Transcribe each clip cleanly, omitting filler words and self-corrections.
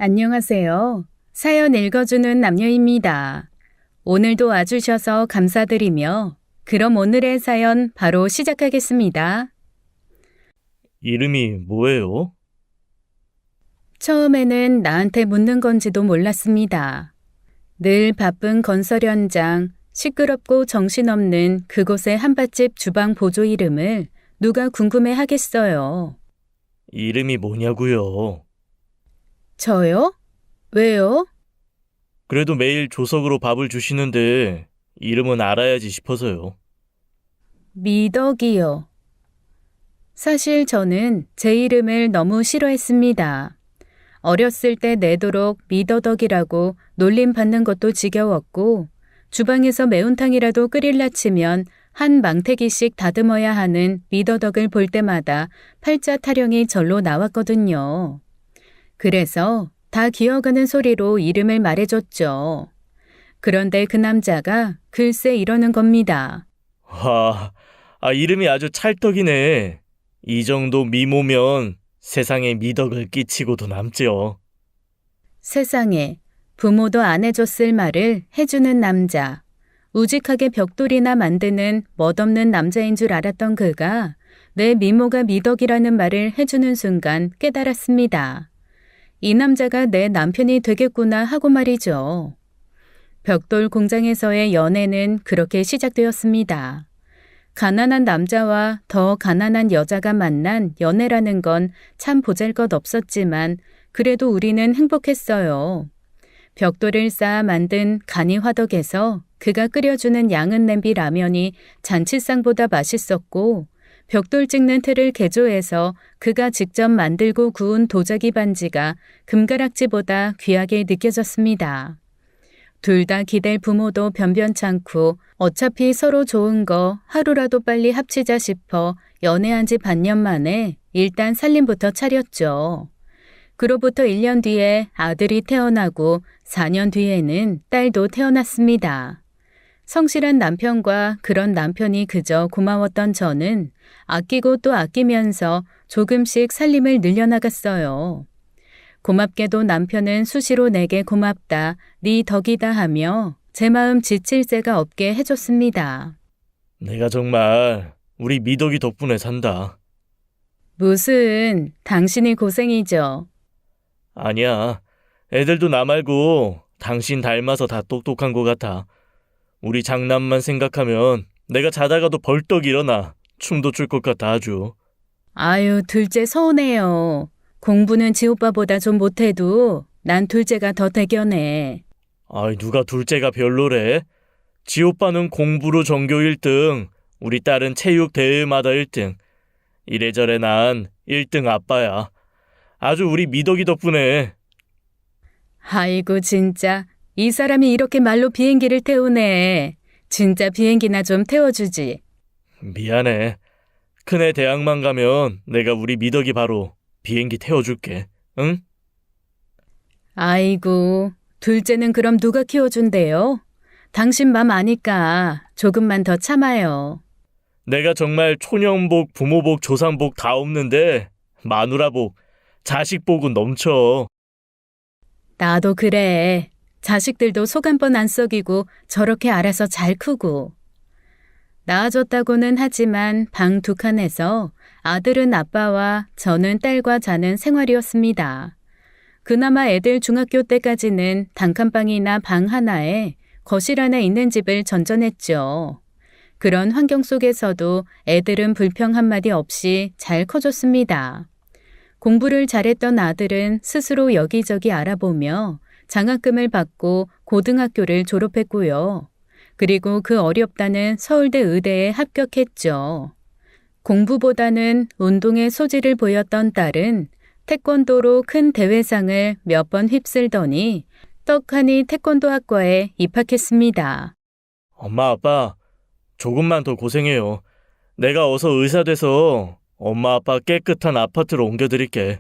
안녕하세요. 사연 읽어주는 남녀입니다. 오늘도 와주셔서 감사드리며 그럼 오늘의 사연 바로 시작하겠습니다. 이름이 뭐예요? 처음에는 나한테 묻는 건지도 몰랐습니다. 늘 바쁜 건설 현장, 시끄럽고 정신없는 그곳의 한밭집 주방 보조 이름을 누가 궁금해 하겠어요. 이름이 뭐냐고요? 저요? 왜요? 그래도 매일 조석으로 밥을 주시는데 이름은 알아야지 싶어서요. 미덕이요. 사실 저는 제 이름을 너무 싫어했습니다. 어렸을 때 내도록 미더덕이라고 놀림받는 것도 지겨웠고 주방에서 매운탕이라도 끓일라 치면 한 망태기씩 다듬어야 하는 미더덕을 볼 때마다 팔자 타령이 절로 나왔거든요. 그래서 다 기어가는 소리로 이름을 말해줬죠. 그런데 그 남자가 글쎄 이러는 겁니다. 이름이 아주 찰떡이네. 이 정도 미모면 세상에 미덕을 끼치고도 남죠. 세상에 부모도 안 해줬을 말을 해주는 남자. 우직하게 벽돌이나 만드는 멋없는 남자인 줄 알았던 그가 내 미모가 미덕이라는 말을 해주는 순간 깨달았습니다. 이 남자가 내 남편이 되겠구나 하고 말이죠. 벽돌 공장에서의 연애는 그렇게 시작되었습니다. 가난한 남자와 더 가난한 여자가 만난 연애라는 건 참 보잘것없었지만 그래도 우리는 행복했어요. 벽돌을 쌓아 만든 간이 화덕에서 그가 끓여주는 양은 냄비 라면이 잔치상보다 맛있었고 벽돌 찍는 틀을 개조해서 그가 직접 만들고 구운 도자기 반지가 금가락지보다 귀하게 느껴졌습니다. 둘 다 기댈 부모도 변변찮고 어차피 서로 좋은 거 하루라도 빨리 합치자 싶어 연애한 지 반년 만에 일단 살림부터 차렸죠. 그로부터 1년 뒤에 아들이 태어나고 4년 뒤에는 딸도 태어났습니다. 성실한 남편과 그런 남편이 그저 고마웠던 저는 아끼고 또 아끼면서 조금씩 살림을 늘려나갔어요. 고맙게도 남편은 수시로 내게 고맙다, 네 덕이다 하며 제 마음 지칠 새가 없게 해줬습니다. 내가 정말 우리 미덕이 덕분에 산다. 무슨 당신이 고생이죠. 아니야. 애들도 나 말고 당신 닮아서 다 똑똑한 것 같아. 우리 장남만 생각하면 내가 자다가도 벌떡 일어나 춤도 출 것 같아 아주. 아유, 둘째 서운해요. 공부는 지 오빠보다 좀 못해도 난 둘째가 더 대견해. 누가 둘째가 별로래? 지 오빠는 공부로 전교 1등, 우리 딸은 체육 대회마다 1등. 이래저래 난 1등 아빠야. 아주 우리 미덕이 덕분에. 아이고 진짜 이 사람이 이렇게 말로 비행기를 태우네. 진짜 비행기나 좀 태워주지. 미안해. 큰애 대학만 가면 내가 우리 미덕이 바로 비행기 태워줄게. 응? 아이고 둘째는 그럼 누가 키워준대요? 당신 맘 아니까 조금만 더 참아요. 내가 정말 초년복, 부모복, 조상복 다 없는데 마누라복, 자식복은 넘쳐. 나도 그래. 자식들도 속 한 번 안 썩이고 저렇게 알아서 잘 크고. 낳아줬다고는 하지만 방 2칸에서 아들은 아빠와 저는 딸과 자는 생활이었습니다. 그나마 애들 중학교 때까지는 단칸방이나 방 하나에 거실 하나 있는 집을 전전했죠. 그런 환경 속에서도 애들은 불평 한마디 없이 잘 커졌습니다. 공부를 잘했던 아들은 스스로 여기저기 알아보며 장학금을 받고 고등학교를 졸업했고요. 그리고 그 어렵다는 서울대 의대에 합격했죠. 공부보다는 운동에 소질을 보였던 딸은 태권도로 큰 대회상을 몇 번 휩쓸더니 떡하니 태권도 학과에 입학했습니다. 엄마, 아빠, 조금만 더 고생해요. 내가 어서 의사 돼서 엄마, 아빠 깨끗한 아파트로 옮겨드릴게.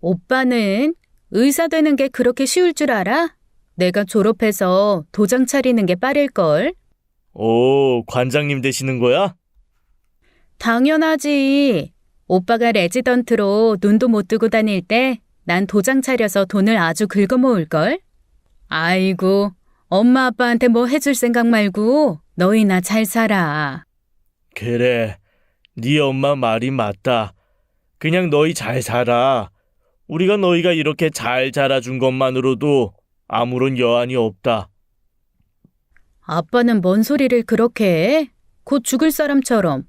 오빠는 의사 되는 게 그렇게 쉬울 줄 알아? 내가 졸업해서 도장 차리는 게 빠를걸? 오, 관장님 되시는 거야? 당연하지. 오빠가 레지던트로 눈도 못 뜨고 다닐 때 난 도장 차려서 돈을 아주 긁어 모을걸? 아이고, 엄마 아빠한테 뭐 해줄 생각 말고 너희나 잘 살아. 그래, 네 엄마 말이 맞다. 그냥 너희 잘 살아. 우리가 너희가 이렇게 잘 자라준 것만으로도 아무런 여한이 없다. 아빠는 뭔 소리를 그렇게 해? 곧 죽을 사람처럼.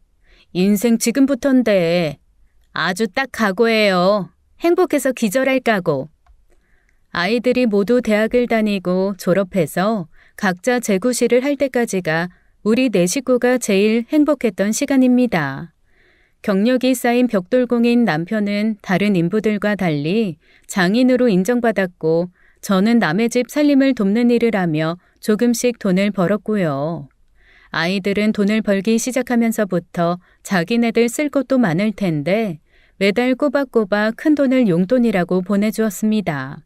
인생 지금부턴데. 아주 딱 각오해요. 행복해서 기절할 각오. 아이들이 모두 대학을 다니고 졸업해서 각자 재구실을 할 때까지가 우리 네 식구가 제일 행복했던 시간입니다. 경력이 쌓인 벽돌공인 남편은 다른 인부들과 달리 장인으로 인정받았고 저는 남의 집 살림을 돕는 일을 하며 조금씩 돈을 벌었고요. 아이들은 돈을 벌기 시작하면서부터 자기네들 쓸 것도 많을 텐데 매달 꼬박꼬박 큰 돈을 용돈이라고 보내주었습니다.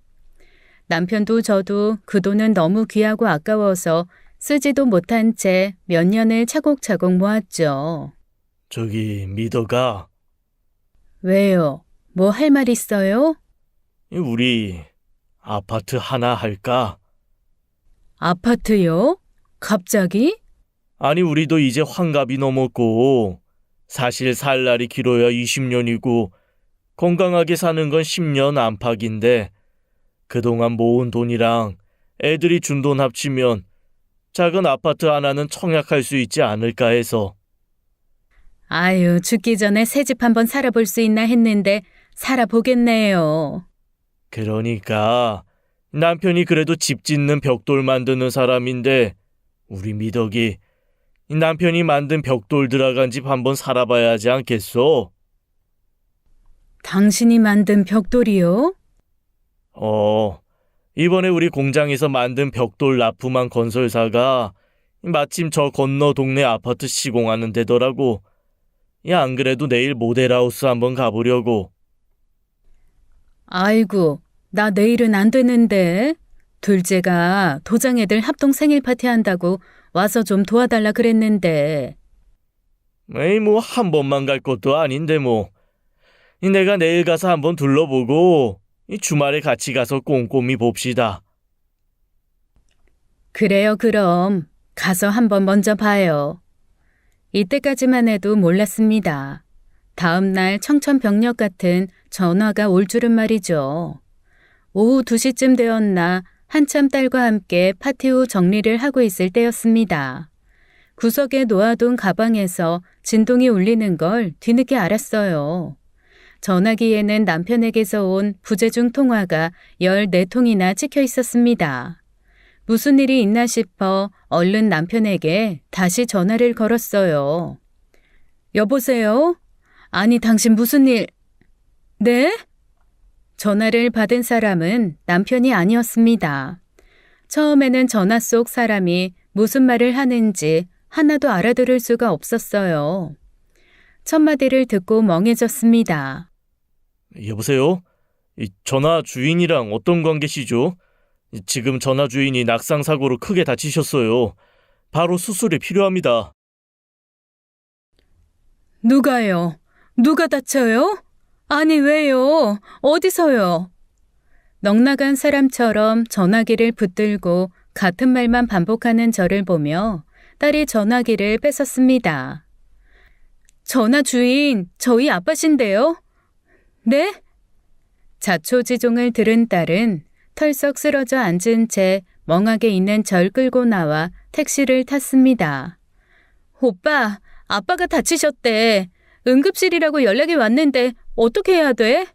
남편도 저도 그 돈은 너무 귀하고 아까워서 쓰지도 못한 채 몇 년을 차곡차곡 모았죠. 저기 미더가 왜요? 뭐 할 말 있어요? 우리 아파트 하나 할까? 아파트요? 갑자기? 아니 우리도 이제 환갑이 넘었고 사실 살 날이 길어야 20년이고 건강하게 사는 건 10년 안팎인데 그동안 모은 돈이랑 애들이 준 돈 합치면 작은 아파트 하나는 청약할 수 있지 않을까 해서. 아유, 죽기 전에 새 집 한번 살아볼 수 있나 했는데 살아보겠네요. 그러니까 남편이 그래도 집 짓는 벽돌 만드는 사람인데 우리 미덕이 남편이 만든 벽돌 들어간 집 한번 살아봐야 하지 않겠어? 당신이 만든 벽돌이요? 이번에 우리 공장에서 만든 벽돌 납품한 건설사가 마침 저 건너 동네 아파트 시공하는 데더라고. 야, 안 그래도 내일 모델하우스 한번 가보려고. 아이고, 나 내일은 안 되는데. 둘째가 도장애들 합동 생일 파티 한다고 와서 좀 도와달라 그랬는데. 에이, 뭐 한 번만 갈 것도 아닌데 뭐. 내가 내일 가서 한번 둘러보고 이 주말에 같이 가서 꼼꼼히 봅시다. 그래요, 그럼. 가서 한번 먼저 봐요. 이때까지만 해도 몰랐습니다. 다음 날 청천벽력 같은 전화가 올 줄은 말이죠. 오후 2시쯤 되었나 한참 딸과 함께 파티 후 정리를 하고 있을 때였습니다. 구석에 놓아둔 가방에서 진동이 울리는 걸 뒤늦게 알았어요. 전화기에는 남편에게서 온 부재중 통화가 14통이나 찍혀 있었습니다. 무슨 일이 있나 싶어 얼른 남편에게 다시 전화를 걸었어요. 여보세요? 아니, 당신 무슨 일... 네? 전화를 받은 사람은 남편이 아니었습니다. 처음에는 전화 속 사람이 무슨 말을 하는지 하나도 알아들을 수가 없었어요. 첫 마디를 듣고 멍해졌습니다. 여보세요? 이 전화 주인이랑 어떤 관계시죠? 지금 전화 주인이 낙상 사고로 크게 다치셨어요. 바로 수술이 필요합니다. 누가요? 누가 다쳐요? 아니, 왜요? 어디서요? 넉나간 사람처럼 전화기를 붙들고 같은 말만 반복하는 저를 보며 딸이 전화기를 뺏었습니다. 전화 주인, 저희 아빠신데요? 네? 자초지종을 들은 딸은 털썩 쓰러져 앉은 채 멍하게 있는 절 끌고 나와 택시를 탔습니다. 오빠, 아빠가 다치셨대. 응급실이라고 연락이 왔는데 어떻게 해야 돼?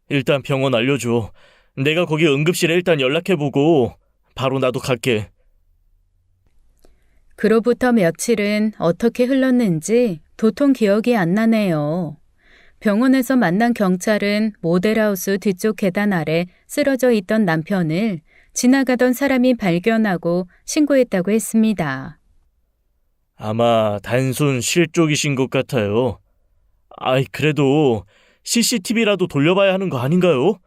일단 병원 알려줘. 내가 거기 응급실에 일단 연락해보고 바로 나도 갈게. 그로부터 며칠은 어떻게 흘렀는지 도통 기억이 안 나네요. 병원에서 만난 경찰은 모델하우스 뒤쪽 계단 아래 쓰러져 있던 남편을 지나가던 사람이 발견하고 신고했다고 했습니다. 아마 단순 실족이신 것 같아요. 아이, 그래도 CCTV라도 돌려봐야 하는 거 아닌가요?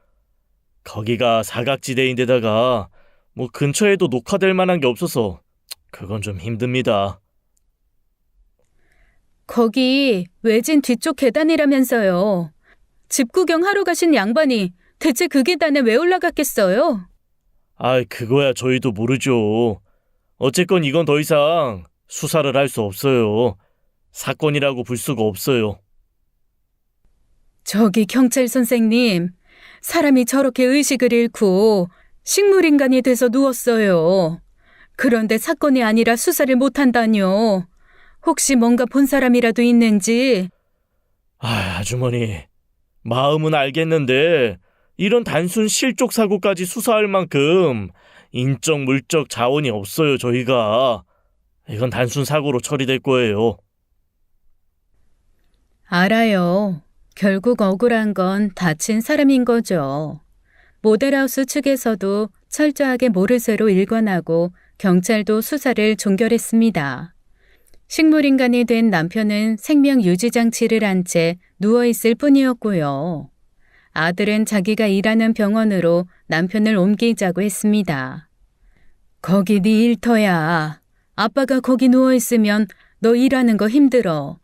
거기가 사각지대인데다가 뭐 근처에도 녹화될 만한 게 없어서 그건 좀 힘듭니다. 거기 외진 뒤쪽 계단이라면서요. 집 구경하러 가신 양반이 대체 그 계단에 왜 올라갔겠어요? 그거야 저희도 모르죠. 어쨌건 이건 더 이상 수사를 할 수 없어요. 사건이라고 볼 수가 없어요. 저기 경찰 선생님, 사람이 저렇게 의식을 잃고 식물인간이 돼서 누웠어요. 그런데 사건이 아니라 수사를 못한다뇨. 혹시 뭔가 본 사람이라도 있는지. 아주머니, 마음은 알겠는데 이런 단순 실족 사고까지 수사할 만큼 인적 물적 자원이 없어요, 저희가. 이건 단순 사고로 처리될 거예요. 알아요. 결국 억울한 건 다친 사람인 거죠. 모델하우스 측에서도 철저하게 모르쇠로 일관하고 경찰도 수사를 종결했습니다. 식물인간이 된 남편은 생명 유지 장치를 한 채 누워있을 뿐이었고요. 아들은 자기가 일하는 병원으로 남편을 옮기자고 했습니다. 거기 네 일터야. 아빠가 거기 누워있으면 너 일하는 거 힘들어.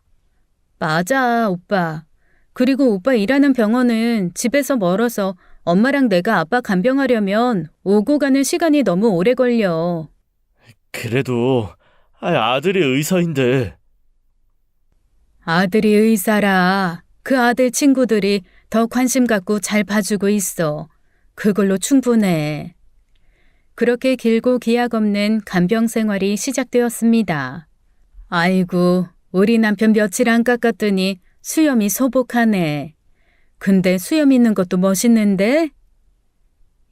맞아, 오빠. 그리고 오빠 일하는 병원은 집에서 멀어서 엄마랑 내가 아빠 간병하려면 오고 가는 시간이 너무 오래 걸려. 그래도 아들이 의사인데. 아들이 의사라. 그 아들 친구들이 더 관심 갖고 잘 봐주고 있어. 그걸로 충분해. 그렇게 길고 기약 없는 간병 생활이 시작되었습니다. 아이고, 우리 남편 며칠 안 깎았더니 수염이 소복하네. 근데 수염 있는 것도 멋있는데?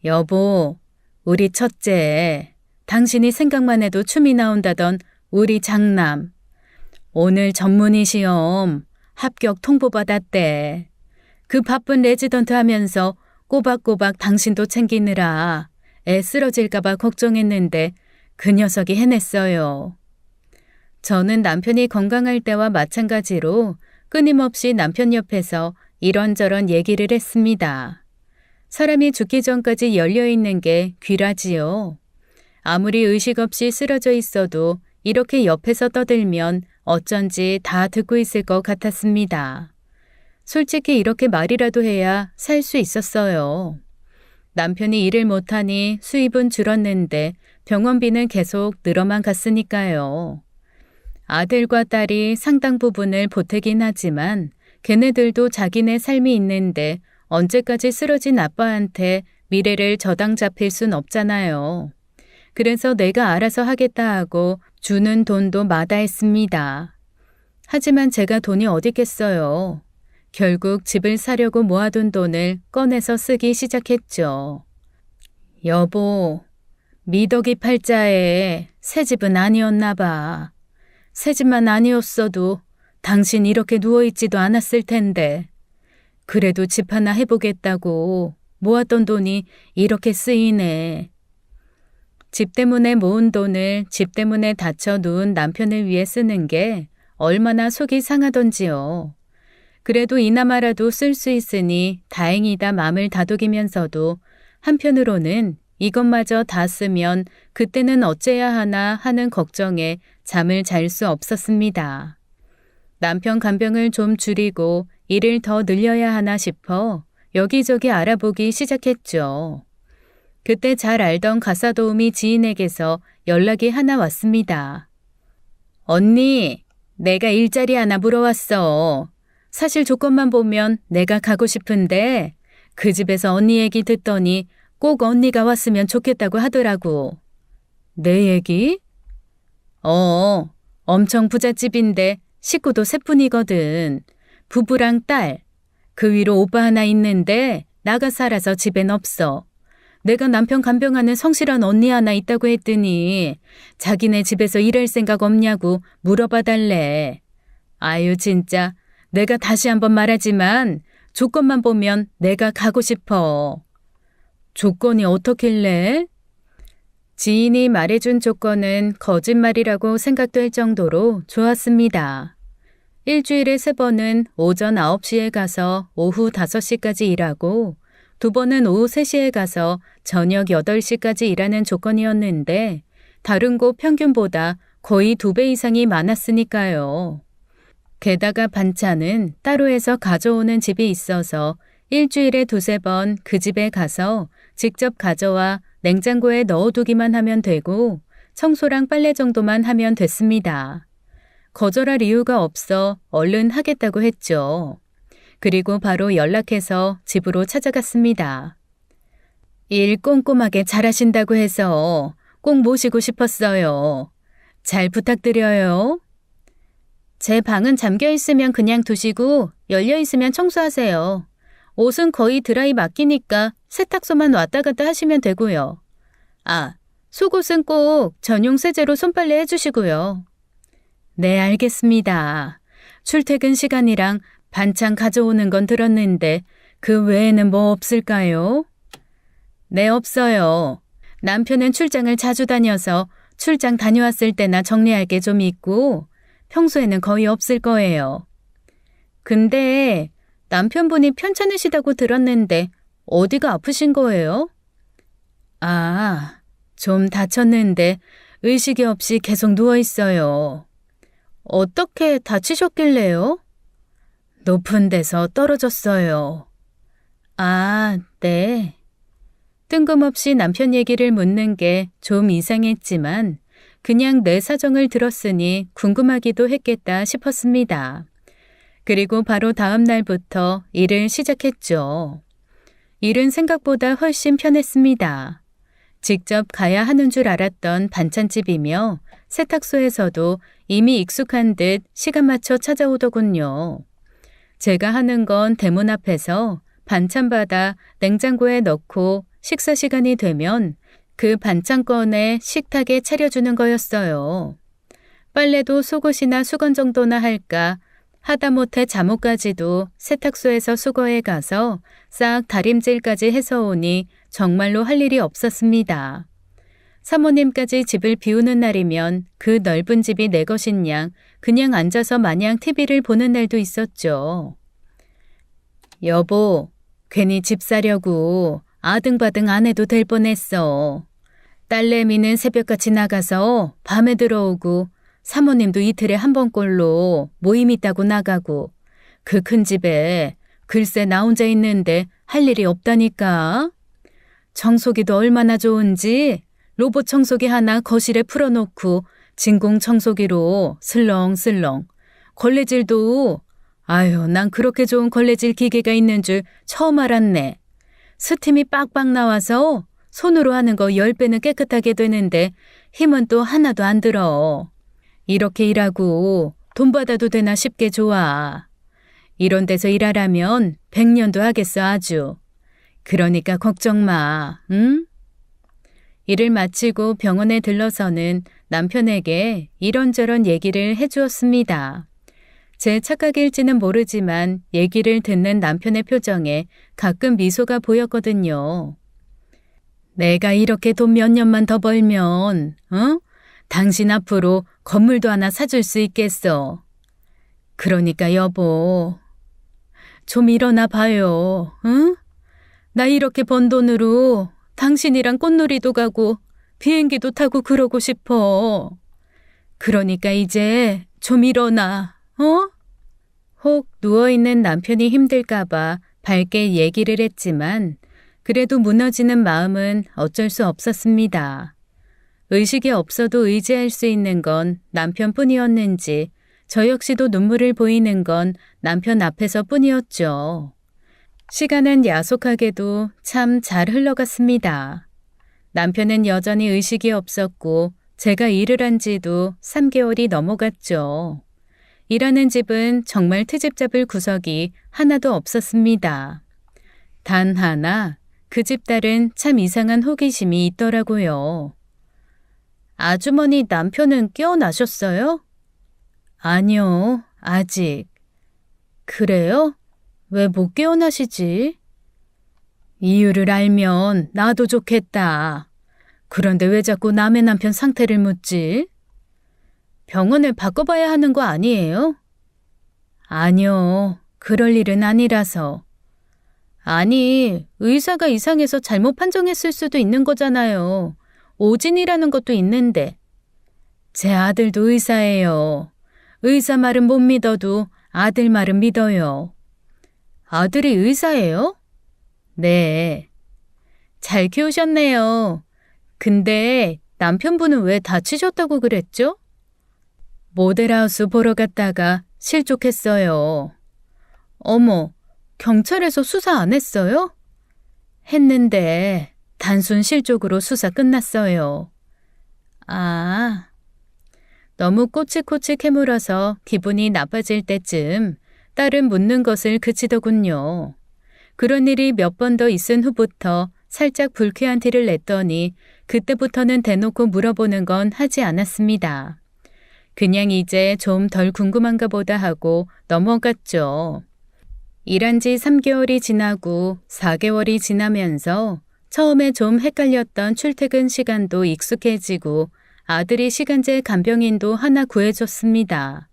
여보, 우리 첫째, 당신이 생각만 해도 춤이 나온다던 우리 장남. 오늘 전문의 시험 합격 통보받았대. 그 바쁜 레지던트 하면서 꼬박꼬박 당신도 챙기느라 애 쓰러질까봐 걱정했는데 그 녀석이 해냈어요. 저는 남편이 건강할 때와 마찬가지로 끊임없이 남편 옆에서 이런저런 얘기를 했습니다. 사람이 죽기 전까지 열려있는 게 귀라지요. 아무리 의식 없이 쓰러져 있어도 이렇게 옆에서 떠들면 어쩐지 다 듣고 있을 것 같았습니다. 솔직히 이렇게 말이라도 해야 살 수 있었어요. 남편이 일을 못하니 수입은 줄었는데 병원비는 계속 늘어만 갔으니까요. 아들과 딸이 상당 부분을 보태긴 하지만 걔네들도 자기네 삶이 있는데 언제까지 쓰러진 아빠한테 미래를 저당 잡힐 순 없잖아요. 그래서 내가 알아서 하겠다 하고 주는 돈도 마다했습니다. 하지만 제가 돈이 어딨겠어요. 결국 집을 사려고 모아둔 돈을 꺼내서 쓰기 시작했죠. 여보, 미덕이 팔자에 새 집은 아니었나 봐. 새 집만 아니었어도 당신 이렇게 누워있지도 않았을 텐데. 그래도 집 하나 해보겠다고 모았던 돈이 이렇게 쓰이네. 집 때문에 모은 돈을 집 때문에 다쳐 누운 남편을 위해 쓰는 게 얼마나 속이 상하던지요. 그래도 이나마라도 쓸 수 있으니 다행이다 마음을 다독이면서도 한편으로는 이것마저 다 쓰면 그때는 어째야 하나 하는 걱정에 잠을 잘 수 없었습니다. 남편 간병을 좀 줄이고 일을 더 늘려야 하나 싶어 여기저기 알아보기 시작했죠. 그때 잘 알던 가사도우미 지인에게서 연락이 하나 왔습니다. 언니, 내가 일자리 하나 물어왔어. 사실 조건만 보면 내가 가고 싶은데 그 집에서 언니 얘기 듣더니 꼭 언니가 왔으면 좋겠다고 하더라고. 내 얘기? 엄청 부잣집인데 식구도 셋뿐이거든. 부부랑 딸. 그 위로 오빠 하나 있는데 나가 살아서 집엔 없어. 내가 남편 간병하는 성실한 언니 하나 있다고 했더니 자기네 집에서 일할 생각 없냐고 물어봐달래. 아유 진짜 내가 다시 한번 말하지만 조건만 보면 내가 가고 싶어. 조건이 어떻길래? 지인이 말해준 조건은 거짓말이라고 생각될 정도로 좋았습니다. 일주일에 3번은 오전 9시에 가서 오후 5시까지 일하고 2번은 오후 3시에 가서 저녁 8시까지 일하는 조건이었는데 다른 곳 평균보다 거의 2배 이상이 많았으니까요. 게다가 반찬은 따로 해서 가져오는 집이 있어서 일주일에 두세 번 그 집에 가서 직접 가져와 냉장고에 넣어두기만 하면 되고 청소랑 빨래 정도만 하면 됐습니다. 거절할 이유가 없어 얼른 하겠다고 했죠. 그리고 바로 연락해서 집으로 찾아갔습니다. 일 꼼꼼하게 잘하신다고 해서 꼭 모시고 싶었어요. 잘 부탁드려요. 제 방은 잠겨 있으면 그냥 두시고 열려 있으면 청소하세요. 옷은 거의 드라이 맡기니까 세탁소만 왔다 갔다 하시면 되고요. 아, 속옷은 꼭 전용 세제로 손빨래 해주시고요. 네, 알겠습니다. 출퇴근 시간이랑 반찬 가져오는 건 들었는데 그 외에는 뭐 없을까요? 네, 없어요. 남편은 출장을 자주 다녀서 출장 다녀왔을 때나 정리할 게 좀 있고 평소에는 거의 없을 거예요. 근데 남편분이 편찮으시다고 들었는데 어디가 아프신 거예요? 아, 좀 다쳤는데 의식이 없이 계속 누워 있어요. 어떻게 다치셨길래요? 높은 데서 떨어졌어요. 아, 네. 뜬금없이 남편 얘기를 묻는 게 좀 이상했지만 그냥 내 사정을 들었으니 궁금하기도 했겠다 싶었습니다. 그리고 바로 다음 날부터 일을 시작했죠. 일은 생각보다 훨씬 편했습니다. 직접 가야 하는 줄 알았던 반찬집이며 세탁소에서도 이미 익숙한 듯 시간 맞춰 찾아오더군요. 제가 하는 건 대문 앞에서 반찬 받아 냉장고에 넣고 식사 시간이 되면 그 반찬 꺼내 식탁에 차려주는 거였어요. 빨래도 속옷이나 수건 정도나 할까 하다못해 잠옷까지도 세탁소에서 수거해 가서 싹 다림질까지 해서 오니 정말로 할 일이 없었습니다. 사모님까지 집을 비우는 날이면 그 넓은 집이 내 것인 양 그냥 앉아서 마냥 TV를 보는 날도 있었죠. 여보, 괜히 집 사려고 아등바등 안 해도 될 뻔했어. 딸내미는 새벽같이 나가서 밤에 들어오고 사모님도 이틀에 한 번꼴로 모임 있다고 나가고 그 큰 집에 글쎄 나 혼자 있는데 할 일이 없다니까. 청소기도 얼마나 좋은지 로봇 청소기 하나 거실에 풀어놓고 진공 청소기로 슬렁슬렁. 걸레질도 아유 난 그렇게 좋은 걸레질 기계가 있는 줄 처음 알았네. 스팀이 빡빡 나와서 손으로 하는 거 10배는 깨끗하게 되는데 힘은 또 하나도 안 들어. 이렇게 일하고 돈 받아도 되나 싶게 좋아. 이런 데서 일하라면 100년도 하겠어 아주. 그러니까 걱정 마, 응? 일을 마치고 병원에 들러서는 남편에게 이런저런 얘기를 해주었습니다. 제 착각일지는 모르지만 얘기를 듣는 남편의 표정에 가끔 미소가 보였거든요. 내가 이렇게 돈 몇 년만 더 벌면, 당신 앞으로 건물도 하나 사줄 수 있겠어. 그러니까 여보, 좀 일어나 봐요, 응? 나 이렇게 번 돈으로 당신이랑 꽃놀이도 가고 비행기도 타고 그러고 싶어. 그러니까 이제 좀 일어나, 혹 누워있는 남편이 힘들까봐 밝게 얘기를 했지만 그래도 무너지는 마음은 어쩔 수 없었습니다. 의식이 없어도 의지할 수 있는 건 남편뿐이었는지 저 역시도 눈물을 보이는 건 남편 앞에서 뿐이었죠. 시간은 야속하게도 참 잘 흘러갔습니다. 남편은 여전히 의식이 없었고 제가 일을 한 지도 3개월이 넘어갔죠. 일하는 집은 정말 트집 잡을 구석이 하나도 없었습니다. 단 하나 그 집 딸은 참 이상한 호기심이 있더라고요. 아주머니 남편은 깨어나셨어요? 아니요, 아직. 그래요? 왜 못 깨어나시지? 이유를 알면 나도 좋겠다. 그런데 왜 자꾸 남의 남편 상태를 묻지? 병원을 바꿔봐야 하는 거 아니에요? 아니요, 그럴 일은 아니라서. 아니, 의사가 이상해서 잘못 판정했을 수도 있는 거잖아요. 오진이라는 것도 있는데. 제 아들도 의사예요. 의사 말은 못 믿어도 아들 말은 믿어요. 아들이 의사예요? 네. 잘 키우셨네요. 근데 남편분은 왜 다치셨다고 그랬죠? 모델하우스 보러 갔다가 실족했어요. 어머, 경찰에서 수사 안 했어요? 했는데 단순 실족으로 수사 끝났어요. 아, 너무 꼬치꼬치 캐물어서 기분이 나빠질 때쯤 딸은 묻는 것을 그치더군요. 그런 일이 몇 번 더 있은 후부터 살짝 불쾌한 티를 냈더니 그때부터는 대놓고 물어보는 건 하지 않았습니다. 그냥 이제 좀 덜 궁금한가 보다 하고 넘어갔죠. 일한 지 3개월이 지나고 4개월이 지나면서 처음에 좀 헷갈렸던 출퇴근 시간도 익숙해지고 아들이 시간제 간병인도 하나 구해줬습니다.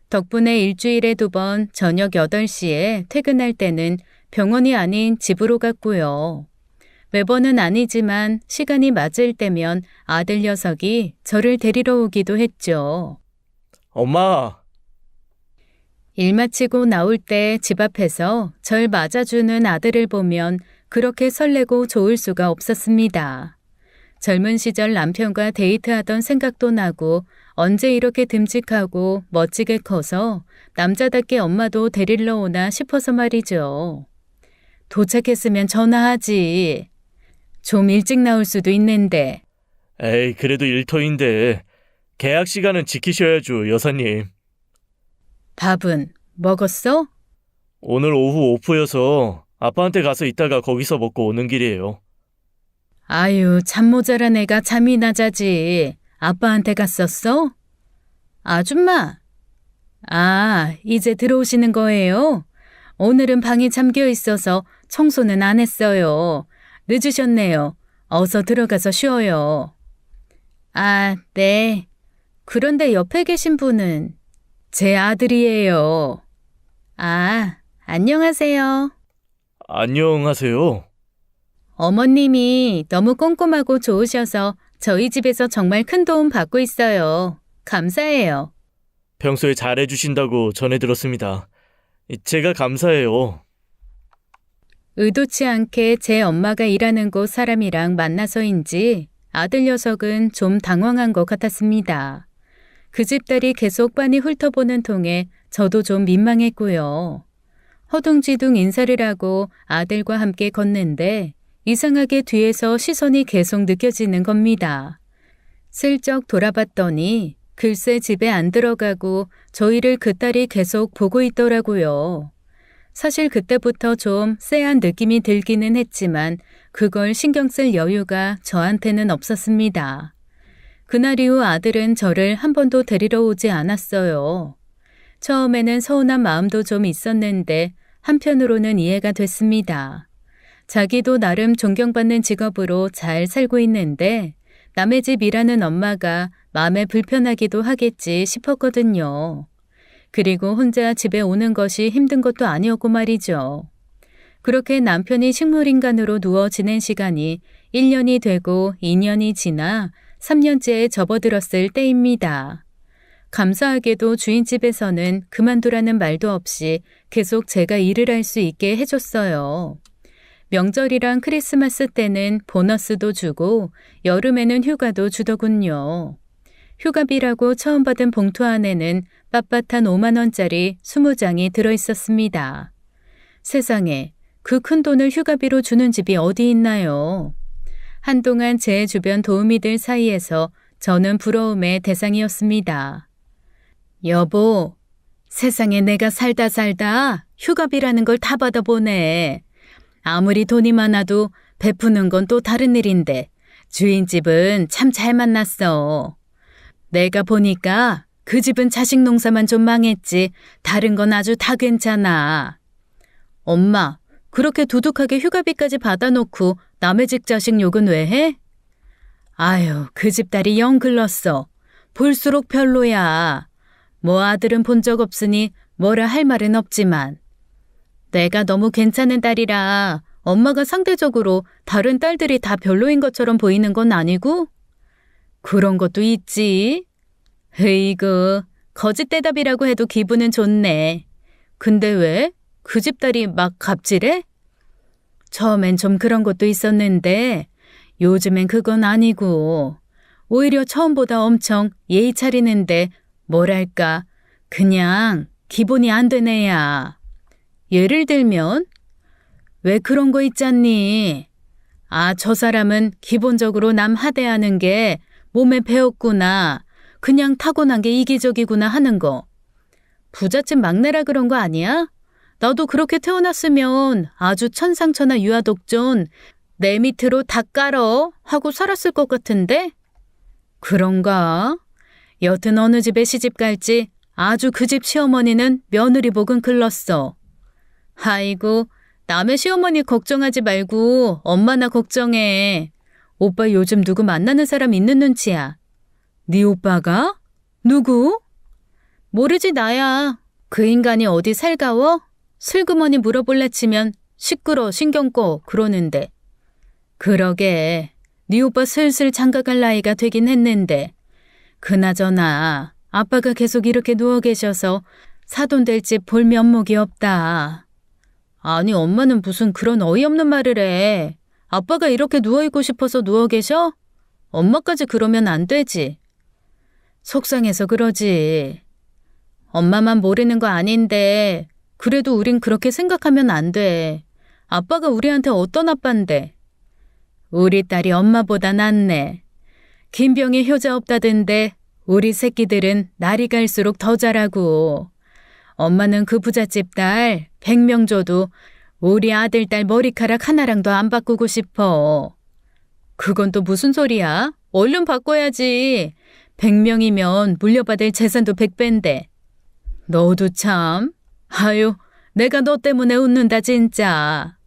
덕분에 일주일에 2번 저녁 8시에 퇴근할 때는 병원이 아닌 집으로 갔고요. 매번은 아니지만 시간이 맞을 때면 아들 녀석이 저를 데리러 오기도 했죠. 엄마, 일 마치고 나올 때 집 앞에서 절 맞아주는 아들을 보면 그렇게 설레고 좋을 수가 없었습니다. 젊은 시절 남편과 데이트하던 생각도 나고 언제 이렇게 듬직하고 멋지게 커서 남자답게 엄마도 데리러 오나 싶어서 말이죠. 도착했으면 전화하지. 좀 일찍 나올 수도 있는데. 에이, 그래도 일터인데 계약 시간은 지키셔야죠, 여사님. 밥은 먹었어? 오늘 오후 오프여서 아빠한테 가서 이따가 거기서 먹고 오는 길이에요. 아유, 잠 모자란 애가 잠이나 자지. 아빠한테 갔었어? 아줌마. 아, 이제 들어오시는 거예요? 오늘은 방이 잠겨 있어서 청소는 안 했어요. 늦으셨네요. 어서 들어가서 쉬어요. 아, 네. 그런데 옆에 계신 분은 제 아들이에요. 아, 안녕하세요. 안녕하세요. 어머님이 너무 꼼꼼하고 좋으셔서 저희 집에서 정말 큰 도움 받고 있어요. 감사해요. 평소에 잘해주신다고 전해 들었습니다. 제가 감사해요. 의도치 않게 제 엄마가 일하는 곳 사람이랑 만나서인지 아들 녀석은 좀 당황한 것 같았습니다. 그 집 딸이 계속 빤히 훑어보는 통에 저도 좀 민망했고요. 허둥지둥 인사를 하고 아들과 함께 걷는데 이상하게 뒤에서 시선이 계속 느껴지는 겁니다. 슬쩍 돌아봤더니 글쎄 집에 안 들어가고 저희를 그 딸이 계속 보고 있더라고요. 사실 그때부터 좀 쎄한 느낌이 들기는 했지만 그걸 신경 쓸 여유가 저한테는 없었습니다. 그날 이후 아들은 저를 한 번도 데리러 오지 않았어요. 처음에는 서운한 마음도 좀 있었는데 한편으로는 이해가 됐습니다. 자기도 나름 존경받는 직업으로 잘 살고 있는데 남의 집 일하는 엄마가 마음에 불편하기도 하겠지 싶었거든요. 그리고 혼자 집에 오는 것이 힘든 것도 아니었고 말이죠. 그렇게 남편이 식물인간으로 누워 지낸 시간이 1년이 되고 2년이 지나 3년째에 접어들었을 때입니다. 감사하게도 주인집에서는 그만두라는 말도 없이 계속 제가 일을 할 수 있게 해줬어요. 명절이랑 크리스마스 때는 보너스도 주고 여름에는 휴가도 주더군요. 휴가비라고 처음 받은 봉투 안에는 빳빳한 5만 원짜리 20장이 들어있었습니다. 세상에 그 큰 돈을 휴가비로 주는 집이 어디 있나요? 한동안 제 주변 도우미들 사이에서 저는 부러움의 대상이었습니다. 여보, 세상에 내가 살다 휴가비라는 걸 다 받아보네. 아무리 돈이 많아도 베푸는 건 또 다른 일인데 주인집은 참 잘 만났어. 내가 보니까 그 집은 자식 농사만 좀 망했지 다른 건 아주 다 괜찮아. 엄마, 그렇게 두둑하게 휴가비까지 받아놓고 남의 집 자식 욕은 왜 해? 아유, 그 집 딸이 영 글렀어. 볼수록 별로야. 뭐 아들은 본 적 없으니 뭐라 할 말은 없지만. 내가 너무 괜찮은 딸이라 엄마가 상대적으로 다른 딸들이 다 별로인 것처럼 보이는 건 아니고? 그런 것도 있지. 으이구, 거짓 대답이라고 해도 기분은 좋네. 근데 왜? 그 집 딸이 막 갑질해? 처음엔 좀 그런 것도 있었는데 요즘엔 그건 아니고 오히려 처음보다 엄청 예의 차리는데 뭐랄까 그냥 기본이 안 되네야. 예를 들면 왜 그런 거 있잖니. 아, 저 사람은 기본적으로 남 하대하는 게 몸에 배었구나. 그냥 타고난 게 이기적이구나 하는 거. 부잣집 막내라 그런 거 아니야? 나도 그렇게 태어났으면 아주 천상천하 유아독존 내 밑으로 다 깔어 하고 살았을 것 같은데? 그런가? 여튼 어느 집에 시집 갈지 아주 그 집 시어머니는 며느리 복은 글렀어. 아이고, 남의 시어머니 걱정하지 말고 엄마나 걱정해. 오빠 요즘 누구 만나는 사람 있는 눈치야. 네 오빠가? 누구? 모르지 나야. 그 인간이 어디 살가워? 슬그머니 물어볼래 치면 시끄러 신경 꺼 그러는데. 그러게 네 오빠 슬슬 장가갈 나이가 되긴 했는데 그나저나 아빠가 계속 이렇게 누워 계셔서 사돈 될 집 볼 면목이 없다. 아니 엄마는 무슨 그런 어이없는 말을 해. 아빠가 이렇게 누워있고 싶어서 누워 계셔? 엄마까지 그러면 안 되지. 속상해서 그러지. 엄마만 모르는 거 아닌데 그래도 우린 그렇게 생각하면 안 돼. 아빠가 우리한테 어떤 아빠인데. 우리 딸이 엄마보다 낫네. 김병희 효자 없다던데 우리 새끼들은 날이 갈수록 더 자라고. 엄마는 그 부잣집 딸 100명 줘도 우리 아들 딸 머리카락 하나랑도 안 바꾸고 싶어. 그건 또 무슨 소리야? 얼른 바꿔야지. 100명이면 물려받을 재산도 100배인데. 너도 참. 아유, 내가 너 때문에 웃는다 진짜.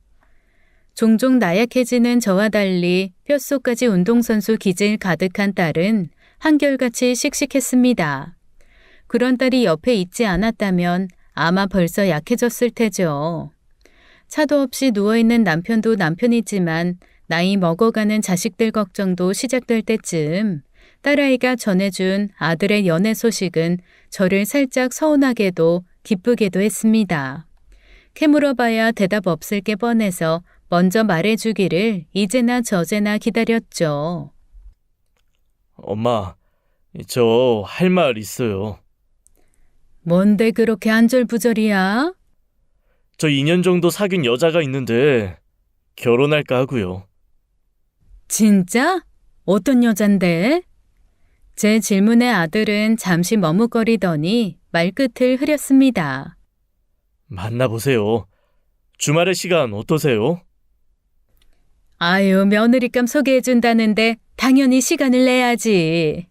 종종 나약해지는 저와 달리 뼛속까지 운동선수 기질 가득한 딸은 한결같이 씩씩했습니다. 그런 딸이 옆에 있지 않았다면 아마 벌써 약해졌을 테죠. 차도 없이 누워있는 남편도 남편이지만 나이 먹어가는 자식들 걱정도 시작될 때쯤 딸아이가 전해준 아들의 연애 소식은 저를 살짝 서운하게도 기쁘게도 했습니다. 캐물어봐야 대답 없을 게 뻔해서 먼저 말해주기를 이제나 저제나 기다렸죠. 엄마, 저 할 말 있어요. 뭔데 그렇게 안절부절이야? 저 2년 정도 사귄 여자가 있는데 결혼할까 하고요. 진짜? 어떤 여잔데? 제 질문에 아들은 잠시 머뭇거리더니 말끝을 흐렸습니다. 만나보세요. 주말의 시간 어떠세요? 아유, 며느리감 소개해준다는데 당연히 시간을 내야지.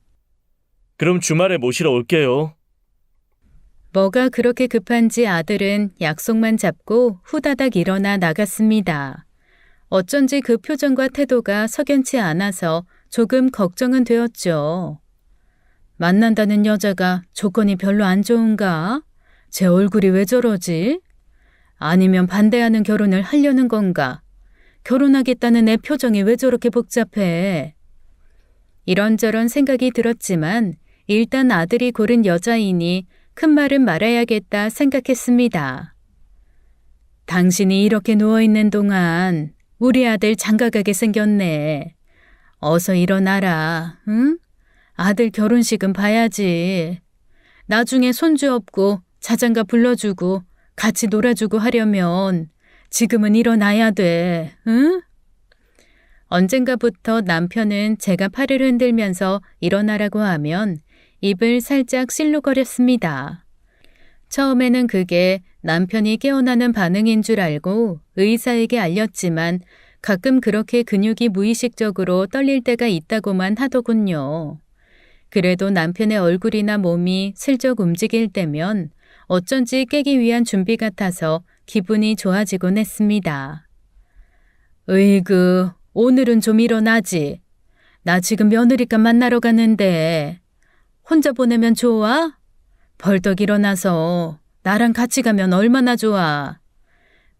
그럼 주말에 모시러 올게요. 뭐가 그렇게 급한지 아들은 약속만 잡고 후다닥 일어나 나갔습니다. 어쩐지 그 표정과 태도가 석연치 않아서 조금 걱정은 되었죠. 만난다는 여자가 조건이 별로 안 좋은가? 제 얼굴이 왜 저러지? 아니면 반대하는 결혼을 하려는 건가? 결혼하겠다는 애 표정이 왜 저렇게 복잡해? 이런저런 생각이 들었지만 일단 아들이 고른 여자이니 큰 말은 말아야겠다 생각했습니다. 당신이 이렇게 누워있는 동안 우리 아들 장가가게 생겼네. 어서 일어나라, 응? 아들 결혼식은 봐야지. 나중에 손주 없고 자장가 불러주고 같이 놀아주고 하려면 지금은 일어나야 돼, 응? 언젠가부터 남편은 제가 팔을 흔들면서 일어나라고 하면 입을 살짝 실룩거렸습니다. 처음에는 그게 남편이 깨어나는 반응인 줄 알고 의사에게 알렸지만 가끔 그렇게 근육이 무의식적으로 떨릴 때가 있다고만 하더군요. 그래도 남편의 얼굴이나 몸이 슬쩍 움직일 때면 어쩐지 깨기 위한 준비 같아서 기분이 좋아지곤 했습니다. 으이그, 오늘은 좀 일어나지. 나 지금 며느리감 만나러 가는데 혼자 보내면 좋아? 벌떡 일어나서 나랑 같이 가면 얼마나 좋아.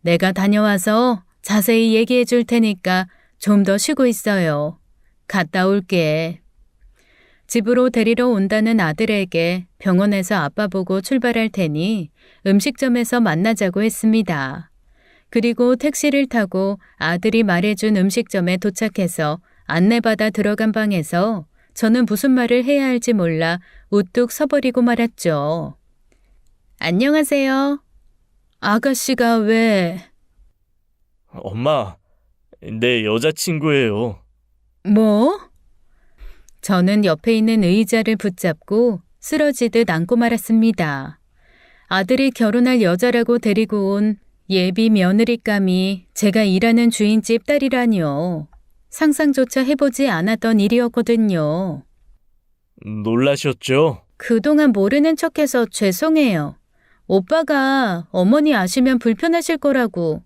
내가 다녀와서 자세히 얘기해 줄 테니까 좀 더 쉬고 있어요. 갔다 올게. 집으로 데리러 온다는 아들에게 병원에서 아빠 보고 출발할 테니 음식점에서 만나자고 했습니다. 그리고 택시를 타고 아들이 말해준 음식점에 도착해서 안내받아 들어간 방에서 저는 무슨 말을 해야 할지 몰라 우뚝 서버리고 말았죠. 안녕하세요. 아가씨가 왜... 엄마, 내 여자친구예요. 뭐? 저는 옆에 있는 의자를 붙잡고 쓰러지듯 앉고 말았습니다. 아들이 결혼할 여자라고 데리고 온 예비 며느리감이 제가 일하는 주인집 딸이라니요. 상상조차 해보지 않았던 일이었거든요. 놀라셨죠? 그동안 모르는 척해서 죄송해요. 오빠가 어머니 아시면 불편하실 거라고.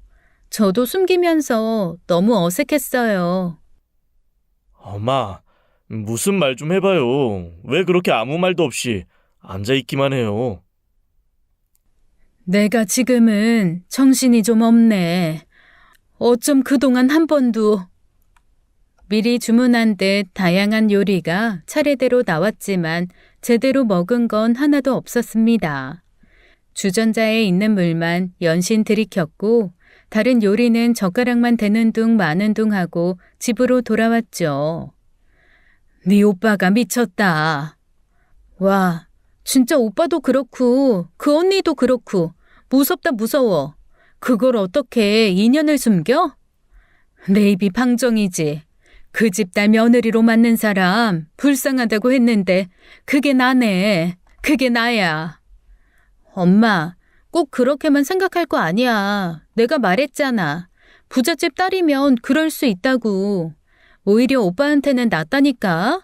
저도 숨기면서 너무 어색했어요. 엄마, 무슨 말 좀 해봐요. 왜 그렇게 아무 말도 없이 앉아있기만 해요? 내가 지금은 정신이 좀 없네. 어쩜 그동안 한 번도... 미리 주문한 듯 다양한 요리가 차례대로 나왔지만 제대로 먹은 건 하나도 없었습니다. 주전자에 있는 물만 연신 들이켰고 다른 요리는 젓가락만 되는 둥 마는 둥 하고 집으로 돌아왔죠. 네 오빠가 미쳤다. 와, 진짜 오빠도 그렇고 그 언니도 그렇고 무섭다 무서워. 그걸 어떻게 인연을 숨겨? 내 입이 방정이지. 그 집 딸 며느리로 맞는 사람 불쌍하다고 했는데 그게 나네. 그게 나야. 엄마, 꼭 그렇게만 생각할 거 아니야. 내가 말했잖아. 부잣집 딸이면 그럴 수 있다고. 오히려 오빠한테는 낫다니까.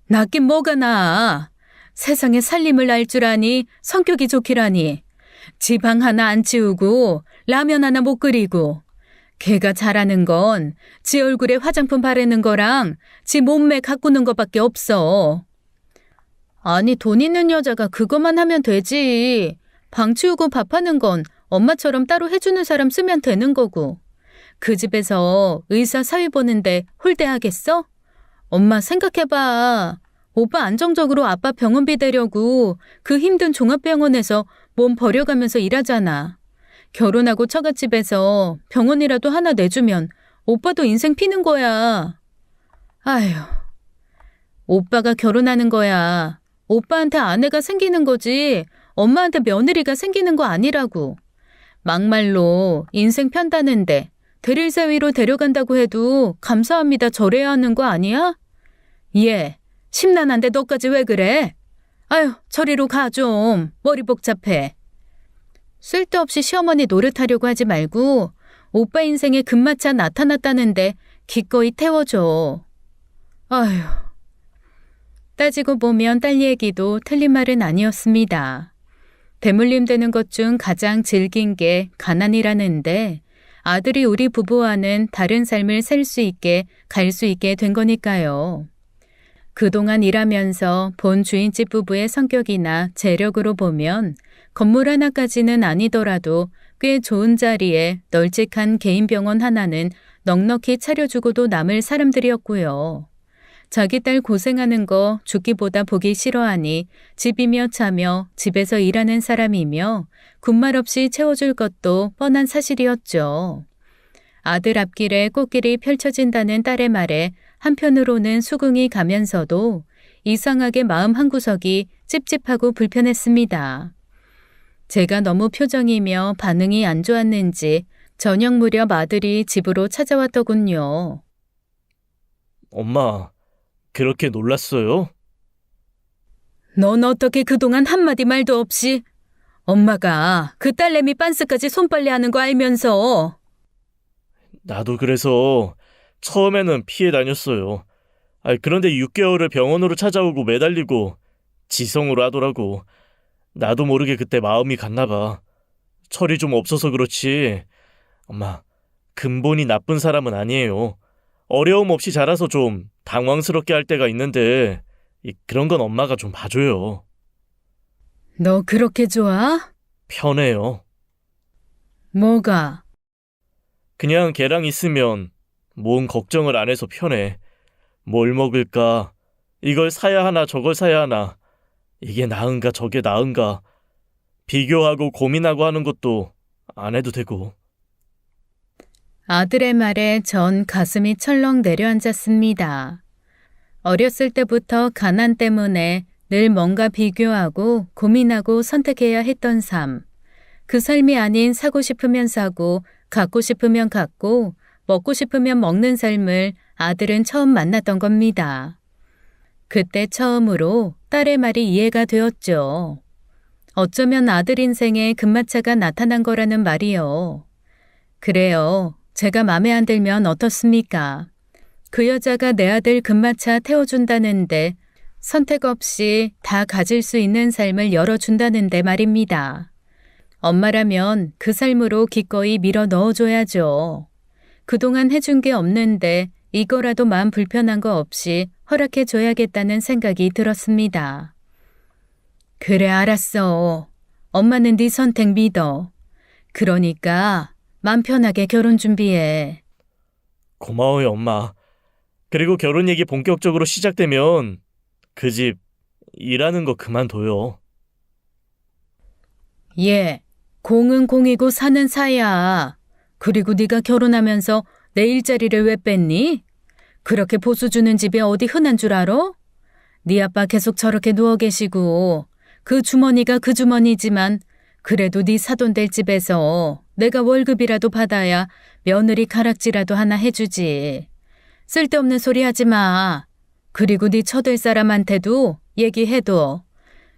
낫긴 뭐가 나아. 세상에 살림을 알 줄 아니 성격이 좋기라니. 지방 하나 안 치우고 라면 하나 못 끓이고. 걔가 잘하는 건 지 얼굴에 화장품 바르는 거랑 지 몸매 가꾸는 것밖에 없어. 아니 돈 있는 여자가 그것만 하면 되지. 방 치우고 밥하는 건 엄마처럼 따로 해주는 사람 쓰면 되는 거고. 그 집에서 의사 사위 보는데 홀대하겠어? 엄마 생각해봐. 오빠 안정적으로 아빠 병원비 대려고 그 힘든 종합병원에서 몸 버려가면서 일하잖아. 결혼하고 처갓집에서 병원이라도 하나 내주면 오빠도 인생 피는 거야. 아휴, 오빠가 결혼하는 거야. 오빠한테 아내가 생기는 거지 엄마한테 며느리가 생기는 거 아니라고. 막말로 인생 편다는데 대릴사위로 데려간다고 해도 감사합니다 절해야 하는 거 아니야? 얘, 심란한데 너까지 왜 그래? 아휴, 저리로 가 좀. 머리 복잡해. 쓸데없이 시어머니 노릇하려고 하지 말고 오빠 인생에 금마차 나타났다는데 기꺼이 태워줘. 아휴. 따지고 보면 딸 얘기도 틀린 말은 아니었습니다. 대물림 되는 것 중 가장 질긴 게 가난이라는데 아들이 우리 부부와는 다른 삶을 살 수 있게 갈 수 있게 된 거니까요. 그동안 일하면서 본 주인집 부부의 성격이나 재력으로 보면 건물 하나까지는 아니더라도 꽤 좋은 자리에 널찍한 개인 병원 하나는 넉넉히 차려주고도 남을 사람들이었고요. 자기 딸 고생하는 거 죽기보다 보기 싫어하니 집이며 차며 집에서 일하는 사람이며 군말 없이 채워줄 것도 뻔한 사실이었죠. 아들 앞길에 꽃길이 펼쳐진다는 딸의 말에 한편으로는 수긍이 가면서도 이상하게 마음 한구석이 찝찝하고 불편했습니다. 제가 너무 표정이며 반응이 안 좋았는지 저녁 무렵 아들이 집으로 찾아왔더군요. 엄마, 그렇게 놀랐어요? 넌 어떻게 그동안 한마디 말도 없이 엄마가 그 딸내미 빤스까지 손빨래하는 거 알면서. 나도 그래서 처음에는 피해 다녔어요. 그런데 6개월을 병원으로 찾아오고 매달리고 지성으로 하더라고. 나도 모르게 그때 마음이 갔나 봐. 철이 좀 없어서 그렇지. 엄마, 근본이 나쁜 사람은 아니에요. 어려움 없이 자라서 좀 당황스럽게 할 때가 있는데 그런 건 엄마가 좀 봐줘요. 너 그렇게 좋아? 편해요. 뭐가? 그냥 걔랑 있으면 뭔 걱정을 안 해서 편해. 뭘 먹을까? 이걸 사야 하나 저걸 사야 하나? 이게 나은가 저게 나은가? 비교하고 고민하고 하는 것도 안 해도 되고. 아들의 말에 전 가슴이 철렁 내려앉았습니다. 어렸을 때부터 가난 때문에 늘 뭔가 비교하고 고민하고 선택해야 했던 삶. 그 삶이 아닌 사고 싶으면 사고, 갖고 싶으면 갖고, 먹고 싶으면 먹는 삶을 아들은 처음 만났던 겁니다. 그때 처음으로 딸의 말이 이해가 되었죠. 어쩌면 아들 인생에 금마차가 나타난 거라는 말이요. 그래요. 제가 맘에 안 들면 어떻습니까? 그 여자가 내 아들 금마차 태워준다는데 선택 없이 다 가질 수 있는 삶을 열어준다는데 말입니다. 엄마라면 그 삶으로 기꺼이 밀어 넣어줘야죠. 그동안 해준 게 없는데 이거라도 마음 불편한 거 없이 허락해줘야겠다는 생각이 들었습니다. 그래, 알았어. 엄마는 네 선택 믿어. 그러니까 맘 편하게 결혼 준비해. 고마워요, 엄마. 그리고 결혼 얘기 본격적으로 시작되면 그 집 일하는 거 그만둬요. 예, 공은 공이고 사는 사야. 그리고 네가 결혼하면서 내 일자리를 왜 뺐니? 그렇게 보수 주는 집이 어디 흔한 줄 알아? 네 아빠 계속 저렇게 누워 계시고 그 주머니가 그 주머니지만 그래도 네 사돈 될 집에서 내가 월급이라도 받아야 며느리 가락지라도 하나 해주지. 쓸데없는 소리 하지 마. 그리고 네 처될 사람한테도 얘기해둬.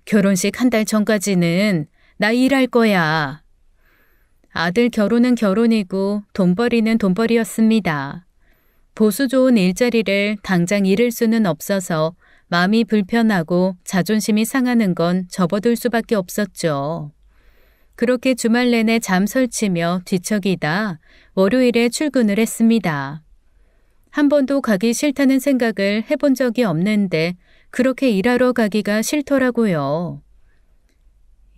결혼식 한 달 전까지는 나 일할 거야. 아들 결혼은 결혼이고 돈벌이는 돈벌이였습니다. 보수 좋은 일자리를 당장 잃을 수는 없어서 마음이 불편하고 자존심이 상하는 건 접어둘 수밖에 없었죠. 그렇게 주말 내내 잠 설치며 뒤척이다 월요일에 출근을 했습니다. 한 번도 가기 싫다는 생각을 해본 적이 없는데 그렇게 일하러 가기가 싫더라고요.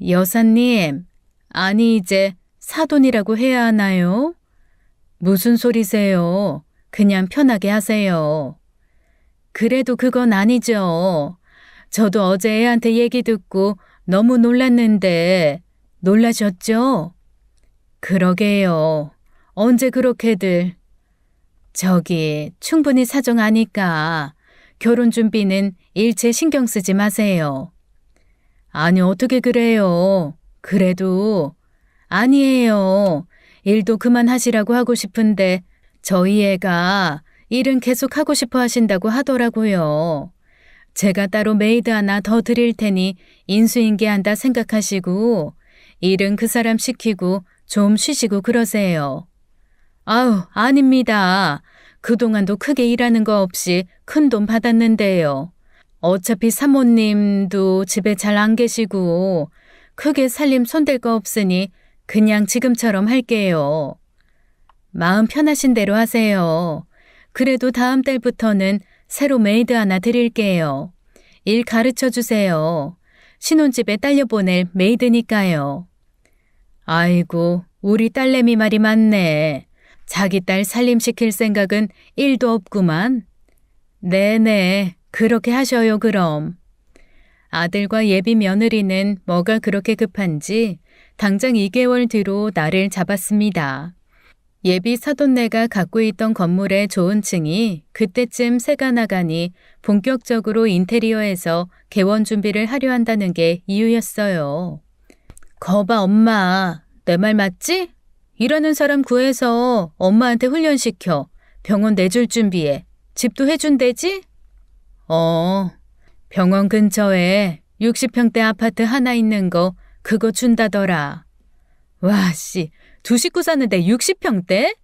여사님, 아니 이제 사돈이라고 해야 하나요? 무슨 소리세요? 그냥 편하게 하세요. 그래도 그건 아니죠. 저도 어제 애한테 얘기 듣고 너무 놀랐는데 놀라셨죠? 그러게요. 언제 그렇게들. 저기 충분히 사정 아니까 결혼 준비는 일체 신경 쓰지 마세요. 아니 어떻게 그래요. 그래도 아니에요. 일도 그만하시라고 하고 싶은데 저희 애가 일은 계속 하고 싶어 하신다고 하더라고요. 제가 따로 메이드 하나 더 드릴 테니 인수인계한다 생각하시고 일은 그 사람 시키고 좀 쉬시고 그러세요. 아우, 아닙니다. 그동안도 크게 일하는 거 없이 큰 돈 받았는데요. 어차피 사모님도 집에 잘 안 계시고 크게 살림 손댈 거 없으니 그냥 지금처럼 할게요. 마음 편하신 대로 하세요. 그래도 다음 달부터는 새로 메이드 하나 드릴게요. 일 가르쳐 주세요. 신혼집에 딸려보낼 메이드니까요. 아이고, 우리 딸내미 말이 맞네. 자기 딸 살림시킬 생각은 1도 없구만. 네네, 그렇게 하셔요 그럼. 아들과 예비 며느리는 뭐가 그렇게 급한지 당장 2개월 뒤로 날을 잡았습니다. 예비 사돈네가 갖고 있던 건물의 좋은 층이 그때쯤 새가 나가니 본격적으로 인테리어에서 개원 준비를 하려 한다는 게 이유였어요. 거봐 엄마, 내 말 맞지? 일하는 사람 구해서 엄마한테 훈련시켜. 병원 내줄 준비해. 집도 해준대지? 병원 근처에 60평대 아파트 하나 있는 거 그거 준다더라. 와 씨, 2식구 사는데 60평대?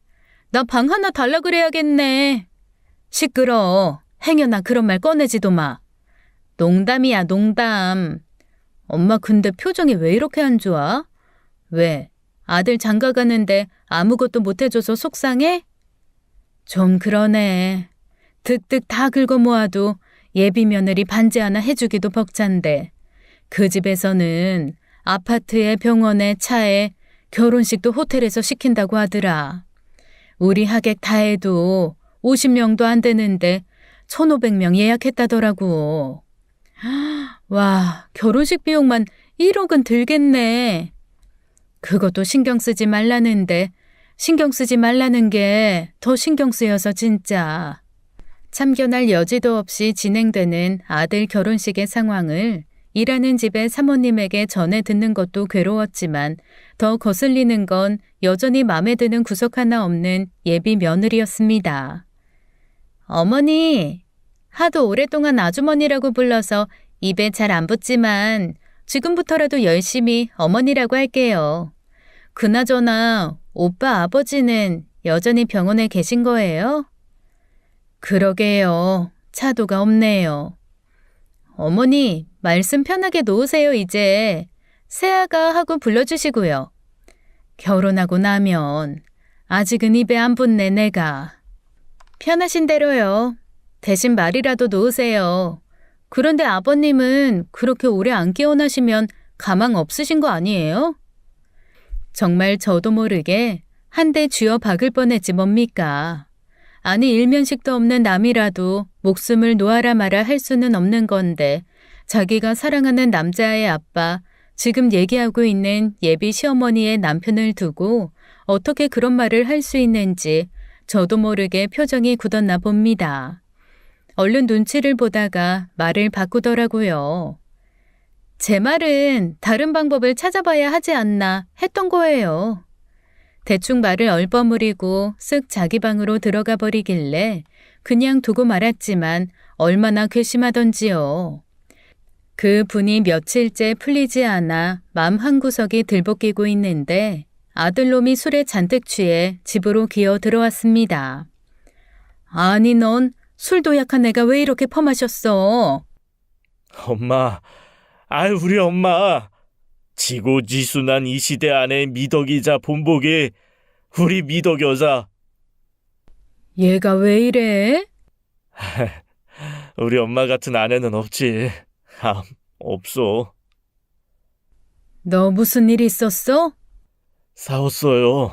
나 방 하나 달라 그래야겠네. 시끄러워. 행여나 그런 말 꺼내지도 마. 농담이야 농담. 엄마 근데 표정이 왜 이렇게 안 좋아? 왜? 아들 장가 가는데 아무것도 못 해줘서 속상해? 좀 그러네. 득득 다 긁어 모아도 예비 며느리 반지 하나 해주기도 벅찬데 그 집에서는 아파트에 병원에 차에 결혼식도 호텔에서 시킨다고 하더라. 우리 하객 다 해도 50명도 안 되는데 1,500명 예약했다더라고. 와, 결혼식 비용만 1억은 들겠네. 그것도 신경 쓰지 말라는데 신경 쓰지 말라는 게 더 신경 쓰여서 진짜. 참견할 여지도 없이 진행되는 아들 결혼식의 상황을 일하는 집의 사모님에게 전해 듣는 것도 괴로웠지만 더 거슬리는 건 여전히 마음에 드는 구석 하나 없는 예비 며느리였습니다. 어머니, 하도 오랫동안 아주머니라고 불러서 입에 잘 안 붙지만 지금부터라도 열심히 어머니라고 할게요. 그나저나 오빠 아버지는 여전히 병원에 계신 거예요? 그러게요. 차도가 없네요. 어머니, 말씀 편하게 놓으세요, 이제. 새아가 하고 불러주시고요. 결혼하고 나면 아직은 입에 안 붙네, 내가. 편하신 대로요. 대신 말이라도 놓으세요. 그런데 아버님은 그렇게 오래 안 깨어나시면 가망 없으신 거 아니에요? 정말 저도 모르게 한 대 쥐어 박을 뻔했지 뭡니까. 아니 일면식도 없는 남이라도 목숨을 놓아라 마라 할 수는 없는 건데 자기가 사랑하는 남자의 아빠, 지금 얘기하고 있는 예비 시어머니의 남편을 두고 어떻게 그런 말을 할 수 있는지 저도 모르게 표정이 굳었나 봅니다. 얼른 눈치를 보다가 말을 바꾸더라고요. 제 말은 다른 방법을 찾아봐야 하지 않나 했던 거예요. 대충 말을 얼버무리고 쓱 자기 방으로 들어가 버리길래 그냥 두고 말았지만 얼마나 괘씸하던지요. 그 분이 며칠째 풀리지 않아 맘 한구석이 들볶이고 있는데 아들놈이 술에 잔뜩 취해 집으로 기어 들어왔습니다. 아니 넌 술도 약한 애가 왜 이렇게 퍼마셨어? 엄마, 아유 우리 엄마. 지고지순한 이 시대 안에 미덕이자 본보기 우리 미덕 여자. 얘가 왜 이래? 우리 엄마 같은 아내는 없지. 없어. 너 무슨 일 있었어? 싸웠어요.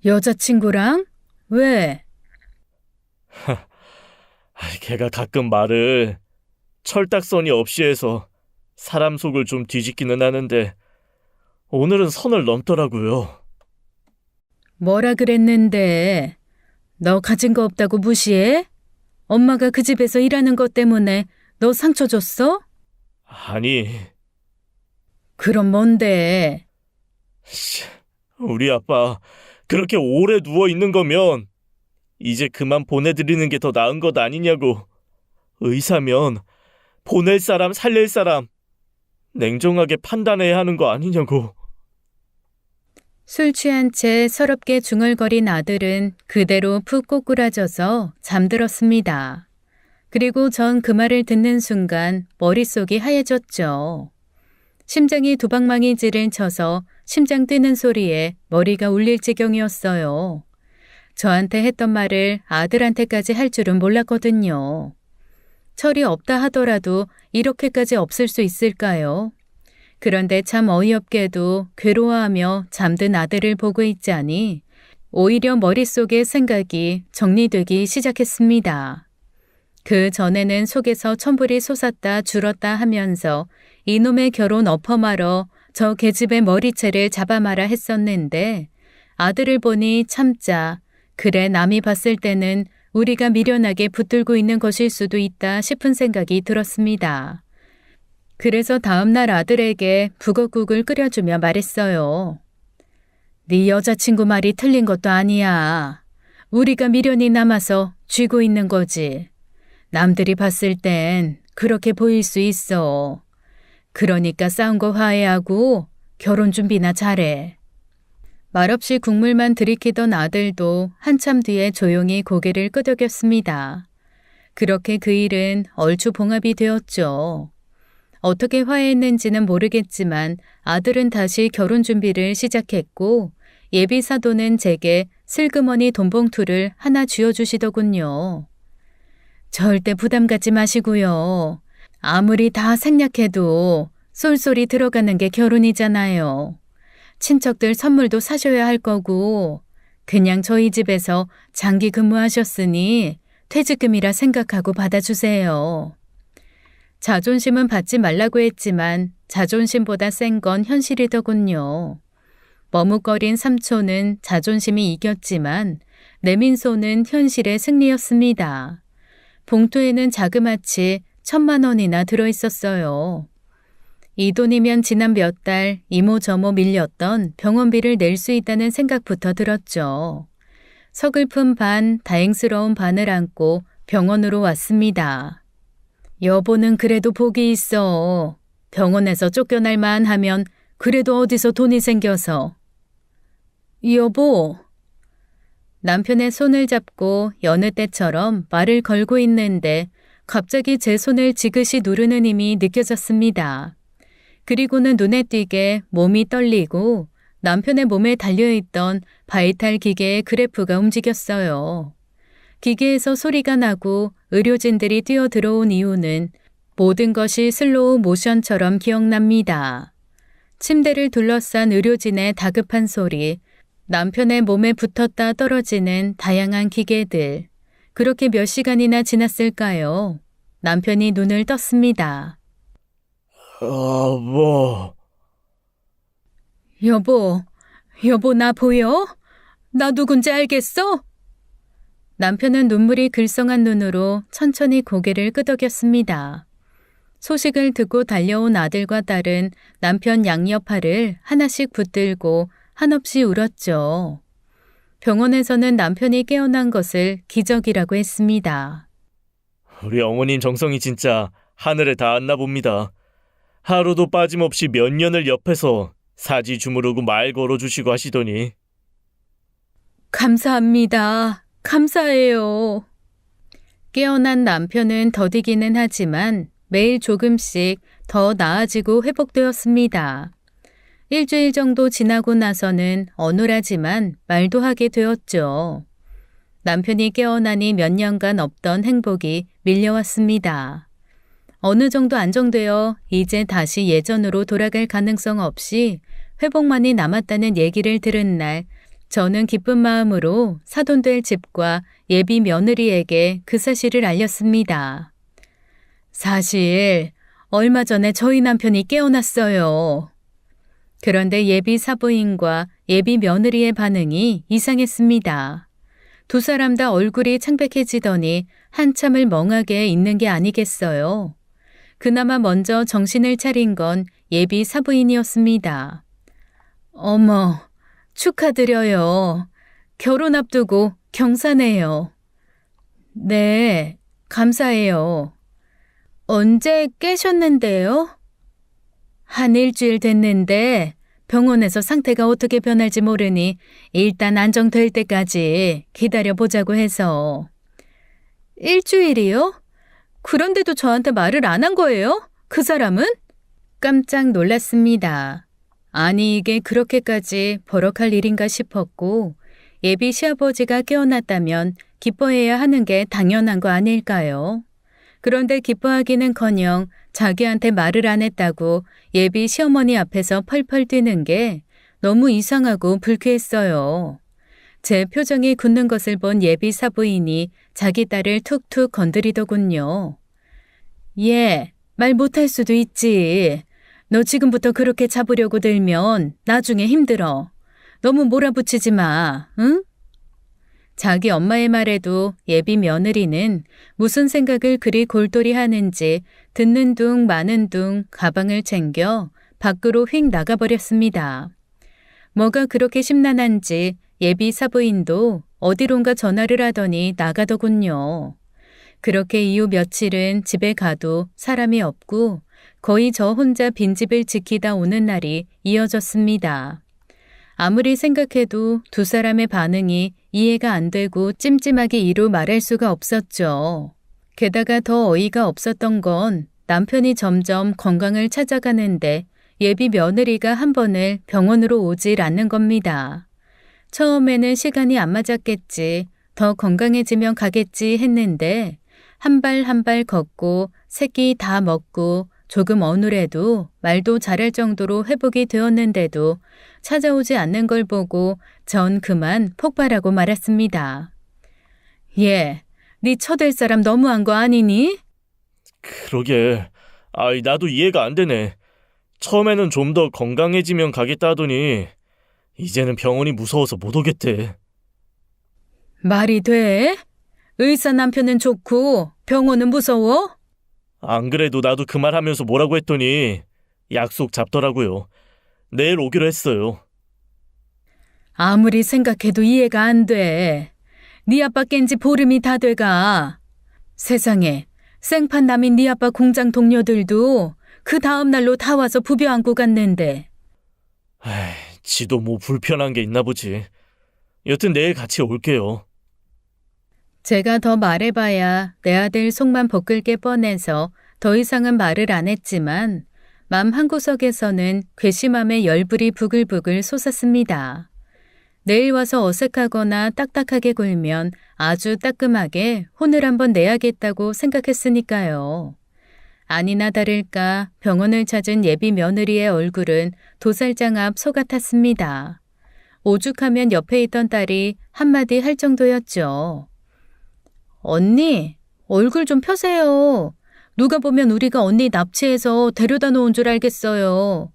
여자친구랑? 왜? 걔가 가끔 말을 철딱서니 없이 해서 사람 속을 좀 뒤집기는 하는데 오늘은 선을 넘더라고요. 뭐라 그랬는데? 너 가진 거 없다고 무시해? 엄마가 그 집에서 일하는 것 때문에 너 상처 줬어? 아니, 그럼 뭔데? 우리 아빠 그렇게 오래 누워 있는 거면 이제 그만 보내드리는 게 더 나은 것 아니냐고. 의사면 보낼 사람 살릴 사람 냉정하게 판단해야 하는 거 아니냐고. 술 취한 채 서럽게 중얼거린 아들은 그대로 푹 꼬꾸라져서 잠들었습니다. 그리고 전 그 말을 듣는 순간 머릿속이 하얘졌죠. 심장이 두방망이질을 쳐서 심장 뛰는 소리에 머리가 울릴 지경이었어요. 저한테 했던 말을 아들한테까지 할 줄은 몰랐거든요. 철이 없다 하더라도 이렇게까지 없을 수 있을까요? 그런데 참 어이없게도 괴로워하며 잠든 아들을 보고 있자니 오히려 머릿속의 생각이 정리되기 시작했습니다. 그 전에는 속에서 천불이 솟았다 줄었다 하면서 이놈의 결혼 엎어말어 저 계집의 머리채를 잡아마라 했었는데 아들을 보니 참자 그래 남이 봤을 때는 우리가 미련하게 붙들고 있는 것일 수도 있다 싶은 생각이 들었습니다. 그래서 다음날 아들에게 북엇국을 끓여주며 말했어요. 네 여자친구 말이 틀린 것도 아니야. 우리가 미련이 남아서 쥐고 있는 거지. 남들이 봤을 땐 그렇게 보일 수 있어. 그러니까 싸운 거 화해하고 결혼 준비나 잘해. 말없이 국물만 들이키던 아들도 한참 뒤에 조용히 고개를 끄덕였습니다. 그렇게 그 일은 얼추 봉합이 되었죠. 어떻게 화해했는지는 모르겠지만 아들은 다시 결혼 준비를 시작했고 예비 사도는 제게 슬그머니 돈봉투를 하나 쥐어주시더군요. 절대 부담 갖지 마시고요. 아무리 다 생략해도 쏠쏠이 들어가는 게 결혼이잖아요. 친척들 선물도 사셔야 할 거고 그냥 저희 집에서 장기 근무하셨으니 퇴직금이라 생각하고 받아주세요. 자존심은 받지 말라고 했지만 자존심보다 센 건 현실이더군요. 머뭇거린 삼촌은 자존심이 이겼지만 내민 손은 현실의 승리였습니다. 봉투에는 자그마치 1,000만 원이나 들어있었어요. 이 돈이면 지난 몇 달 이모저모 밀렸던 병원비를 낼 수 있다는 생각부터 들었죠. 서글픈 반, 다행스러운 반을 안고 병원으로 왔습니다. 여보는 그래도 복이 있어. 병원에서 쫓겨날 만하면 그래도 어디서 돈이 생겨서. 여보. 남편의 손을 잡고 여느 때처럼 말을 걸고 있는데 갑자기 제 손을 지그시 누르는 힘이 느껴졌습니다. 그리고는 눈에 띄게 몸이 떨리고 남편의 몸에 달려있던 바이탈 기계의 그래프가 움직였어요. 기계에서 소리가 나고 의료진들이 뛰어들어온 이유는 모든 것이 슬로우 모션처럼 기억납니다. 침대를 둘러싼 의료진의 다급한 소리, 남편의 몸에 붙었다 떨어지는 다양한 기계들. 그렇게 몇 시간이나 지났을까요? 남편이 눈을 떴습니다. 여보, 나 보여? 나 누군지 알겠어? 남편은 눈물이 글썽한 눈으로 천천히 고개를 끄덕였습니다. 소식을 듣고 달려온 아들과 딸은 남편 양옆팔을 하나씩 붙들고 한없이 울었죠. 병원에서는 남편이 깨어난 것을 기적이라고 했습니다. 우리 어머님 정성이 진짜 하늘에 닿았나 봅니다. 하루도 빠짐없이 몇 년을 옆에서 사지 주무르고 말 걸어주시고 하시더니. 감사합니다. 감사해요. 깨어난 남편은 더디기는 하지만 매일 조금씩 더 나아지고 회복되었습니다. 일주일 정도 지나고 나서는 어눌하지만 말도 하게 되었죠. 남편이 깨어나니 몇 년간 없던 행복이 밀려왔습니다. 어느 정도 안정되어 이제 다시 예전으로 돌아갈 가능성 없이 회복만이 남았다는 얘기를 들은 날, 저는 기쁜 마음으로 사돈될 집과 예비 며느리에게 그 사실을 알렸습니다. 사실 얼마 전에 저희 남편이 깨어났어요. 그런데 예비 사부인과 예비 며느리의 반응이 이상했습니다. 두 사람 다 얼굴이 창백해지더니 한참을 멍하게 있는 게 아니겠어요. 그나마 먼저 정신을 차린 건 예비 사부인이었습니다. 어머, 축하드려요. 결혼 앞두고 경사네요. 네, 감사해요. 언제 깨셨는데요? 한 일주일 됐는데 병원에서 상태가 어떻게 변할지 모르니 일단 안정될 때까지 기다려보자고 해서. 일주일이요? 그런데도 저한테 말을 안 한 거예요? 그 사람은? 깜짝 놀랐습니다. 아니, 이게 그렇게까지 버럭할 일인가 싶었고, 예비 시아버지가 깨어났다면 기뻐해야 하는 게 당연한 거 아닐까요? 그런데 기뻐하기는커녕 자기한테 말을 안 했다고 예비 시어머니 앞에서 펄펄 뛰는 게 너무 이상하고 불쾌했어요. 제 표정이 굳는 것을 본 예비 사부인이 자기 딸을 툭툭 건드리더군요. 얘, 말 못할 수도 있지. 너 지금부터 그렇게 잡으려고 들면 나중에 힘들어. 너무 몰아붙이지 마, 응? 자기 엄마의 말에도 예비 며느리는 무슨 생각을 그리 골똘히 하는지 듣는 둥 마는 둥 가방을 챙겨 밖으로 휙 나가버렸습니다. 뭐가 그렇게 심란한지 예비 사부인도 어디론가 전화를 하더니 나가더군요. 그렇게 이후 며칠은 집에 가도 사람이 없고 거의 저 혼자 빈집을 지키다 오는 날이 이어졌습니다. 아무리 생각해도 두 사람의 반응이 이해가 안 되고 찜찜하게 이루 말할 수가 없었죠. 게다가 더 어이가 없었던 건 남편이 점점 건강을 찾아가는데 예비 며느리가 한 번을 병원으로 오질 않는 겁니다. 처음에는 시간이 안 맞았겠지, 더 건강해지면 가겠지 했는데 한 발 한 발 걷고 새끼 다 먹고 조금 어눌해도 말도 잘할 정도로 회복이 되었는데도 찾아오지 않는 걸 보고 전 그만 폭발하고 말았습니다. 얘, 네 처될 사람 너무한 거 아니니? 그러게. 나도 이해가 안 되네. 처음에는 좀 더 건강해지면 가겠다 하더니 이제는 병원이 무서워서 못 오겠대. 말이 돼? 의사 남편은 좋고 병원은 무서워? 안 그래도 나도 그 말 하면서 뭐라고 했더니 약속 잡더라고요. 내일 오기로 했어요. 아무리 생각해도 이해가 안 돼. 네 아빠 깬 지 보름이 다 돼가. 세상에, 생판 남인 네 아빠 공장 동료들도 그 다음 날로 다 와서 부벼 안고 갔는데. 에이, 지도 뭐 불편한 게 있나 보지. 여튼 내일 같이 올게요. 제가 더 말해봐야 내 아들 속만 벗길 게 뻔해서 더 이상은 말을 안 했지만 맘 한구석에서는 괘씸함의 열불이 부글부글 솟았습니다. 내일 와서 어색하거나 딱딱하게 굴면 아주 따끔하게 혼을 한번 내야겠다고 생각했으니까요. 아니나 다를까 병원을 찾은 예비 며느리의 얼굴은 도살장 앞 소 같았습니다. 오죽하면 옆에 있던 딸이 한마디 할 정도였죠. 언니, 얼굴 좀 펴세요. 누가 보면 우리가 언니 납치해서 데려다 놓은 줄 알겠어요.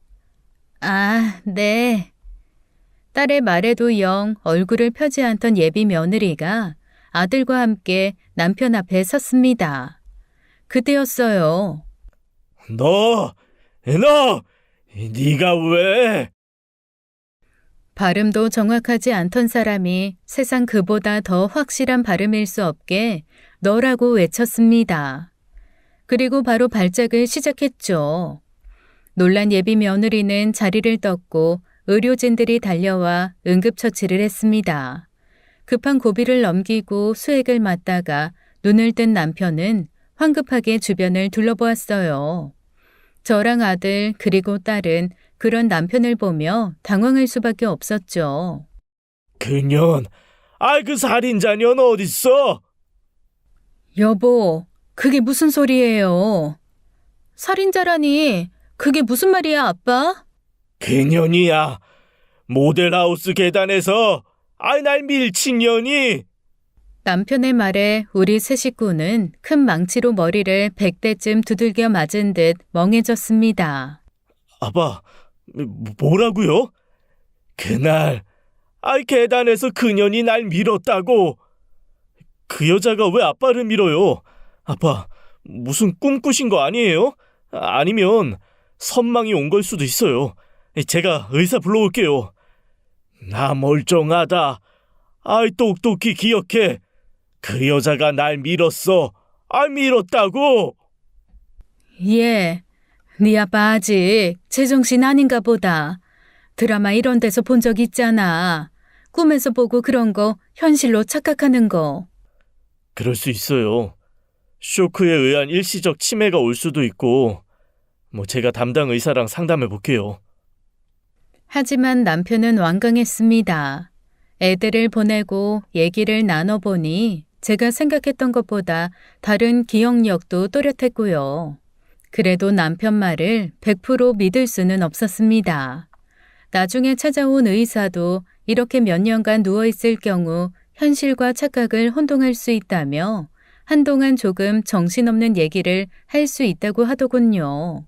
아, 네. 딸의 말에도 영 얼굴을 펴지 않던 예비 며느리가 아들과 함께 남편 앞에 섰습니다. 그때였어요. 너! 네가 왜? 발음도 정확하지 않던 사람이 세상 그보다 더 확실한 발음일 수 없게 너라고 외쳤습니다. 그리고 바로 발작을 시작했죠. 놀란 예비 며느리는 자리를 떴고 의료진들이 달려와 응급처치를 했습니다. 급한 고비를 넘기고 수액을 맞다가 눈을 뜬 남편은 황급하게 주변을 둘러보았어요. 저랑 아들 그리고 딸은 그런 남편을 보며 당황할 수밖에 없었죠. 그년, 그 살인자년 어딨어? 여보, 그게 무슨 소리예요? 살인자라니, 그게 무슨 말이야, 아빠? 그년이야. 모델하우스 계단에서 날 밀친 년이. 남편의 말에 우리 세 식구는 큰 망치로 머리를 100대쯤 두들겨 맞은 듯 멍해졌습니다. 아빠, 뭐라고요? 그날 계단에서 그년이 날 밀었다고. 그 여자가 왜 아빠를 밀어요? 아빠, 무슨 꿈 꾸신 거 아니에요? 아니면 선망이 온 걸 수도 있어요. 제가 의사 불러올게요. 나 멀쩡하다. 똑똑히 기억해. 그 여자가 날 밀었어. 밀었다고. 예, 네 아빠 아직 제정신 아닌가 보다. 드라마 이런 데서 본 적 있잖아. 꿈에서 보고 그런 거 현실로 착각하는 거. 그럴 수 있어요. 쇼크에 의한 일시적 치매가 올 수도 있고, 제가 담당 의사랑 상담해 볼게요. 하지만 남편은 완강했습니다. 애들을 보내고 얘기를 나눠보니 제가 생각했던 것보다 다른 기억력도 또렷했고요. 그래도 남편 말을 100% 믿을 수는 없었습니다. 나중에 찾아온 의사도 이렇게 몇 년간 누워있을 경우 현실과 착각을 혼동할 수 있다며 한동안 조금 정신없는 얘기를 할 수 있다고 하더군요.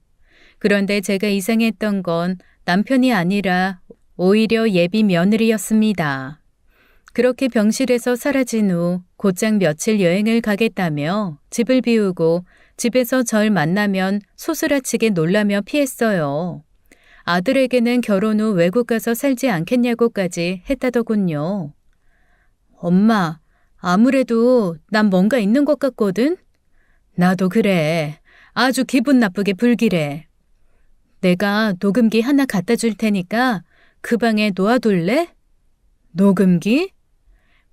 그런데 제가 이상했던 건 남편이 아니라 오히려 예비 며느리였습니다. 그렇게 병실에서 사라진 후 곧장 며칠 여행을 가겠다며 집을 비우고 집에서 절 만나면 소스라치게 놀라며 피했어요. 아들에게는 결혼 후 외국 가서 살지 않겠냐고까지 했다더군요. 엄마, 아무래도 난 뭔가 있는 것 같거든? 나도 그래. 아주 기분 나쁘게 불길해. 내가 녹음기 하나 갖다 줄 테니까 그 방에 놓아둘래? 녹음기?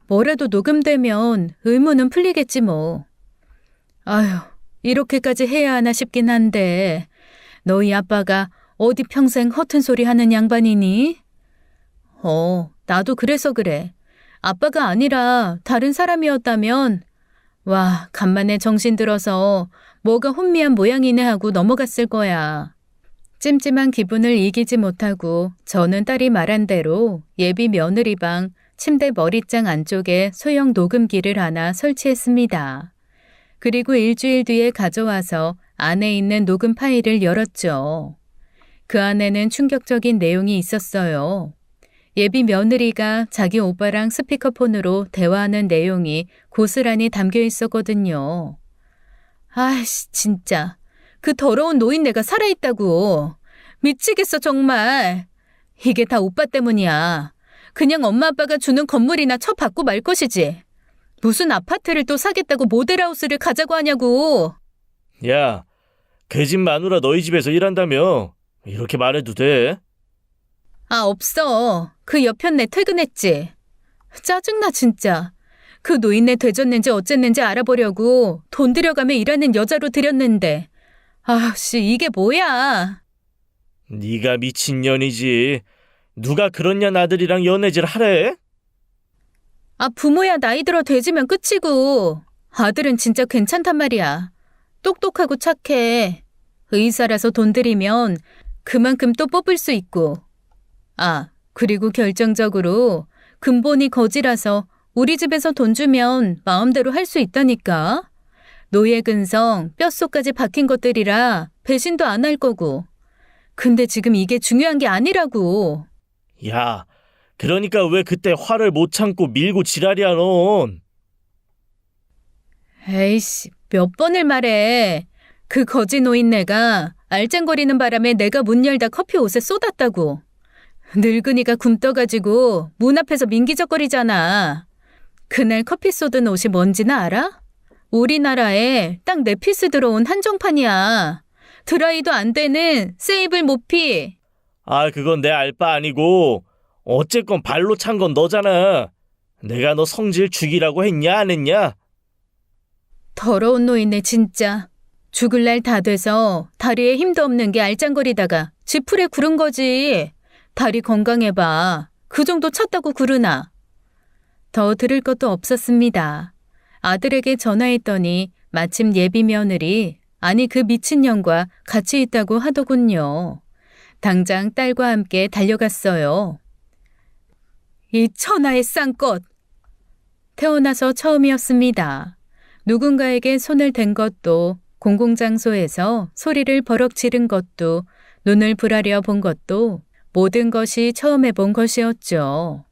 뭐라도 녹음되면 의문은 풀리겠지 뭐. 아휴, 이렇게까지 해야 하나 싶긴 한데 너희 아빠가 어디 평생 허튼 소리 하는 양반이니? 나도 그래서 그래. 아빠가 아니라 다른 사람이었다면 와, 간만에 정신 들어서 뭐가 혼미한 모양이네 하고 넘어갔을 거야. 찜찜한 기분을 이기지 못하고 저는 딸이 말한 대로 예비 며느리 방 침대 머리장 안쪽에 소형 녹음기를 하나 설치했습니다. 그리고 일주일 뒤에 가져와서 안에 있는 녹음 파일을 열었죠. 그 안에는 충격적인 내용이 있었어요. 예비 며느리가 자기 오빠랑 스피커폰으로 대화하는 내용이 고스란히 담겨 있었거든요. 아이씨, 진짜. 그 더러운 노인네가 살아있다고. 미치겠어, 정말. 이게 다 오빠 때문이야. 그냥 엄마 아빠가 주는 건물이나 쳐받고 말 것이지. 무슨 아파트를 또 사겠다고 모델하우스를 가자고 하냐고. 야, 그 집 마누라 너희 집에서 일한다며? 이렇게 말해도 돼? 아, 없어. 그 여편네 퇴근했지. 짜증나, 진짜. 그 노인네 되졌는지 어쨌는지 알아보려고 돈 들여가며 일하는 여자로 들였는데. 아씨, 이게 뭐야. 네가 미친년이지. 누가 그런 년 아들이랑 연애질 하래? 아, 부모야 나이 들어 돼지면 끝이고. 아들은 진짜 괜찮단 말이야. 똑똑하고 착해. 의사라서 돈 들이면 그만큼 또 뽑을 수 있고. 아, 그리고 결정적으로 근본이 거지라서 우리 집에서 돈 주면 마음대로 할 수 있다니까. 노예 근성, 뼛속까지 박힌 것들이라 배신도 안 할 거고. 근데 지금 이게 중요한 게 아니라고. 야, 그러니까 왜 그때 화를 못 참고 밀고 지랄이야 넌? 에이씨, 몇 번을 말해. 그 거지 노인네가 알짱거리는 바람에 내가 문 열다 커피 옷에 쏟았다고. 늙은이가 굼떠가지고 문 앞에서 민기적거리잖아. 그날 커피 쏟은 옷이 뭔지나 알아? 우리나라에 딱 4피스 들어온 한정판이야. 드라이도 안 되는 세이블 모피. 아, 그건 내 알바 아니고 어쨌건 발로 찬 건 너잖아. 내가 너 성질 죽이라고 했냐 안 했냐? 더러운 노인네 진짜. 죽을 날 다 돼서 다리에 힘도 없는 게 알짱거리다가 지풀에 구른 거지. 다리 건강해봐. 그 정도 쳤다고 구르나. 더 들을 것도 없었습니다. 아들에게 전화했더니 마침 예비 며느리, 아니 그 미친년과 같이 있다고 하더군요. 당장 딸과 함께 달려갔어요. 이 천하의 쌍껏! 태어나서 처음이었습니다. 누군가에게 손을 댄 것도, 공공장소에서 소리를 버럭 지른 것도, 눈을 부라려 본 것도 모든 것이 처음 해본 것이었죠.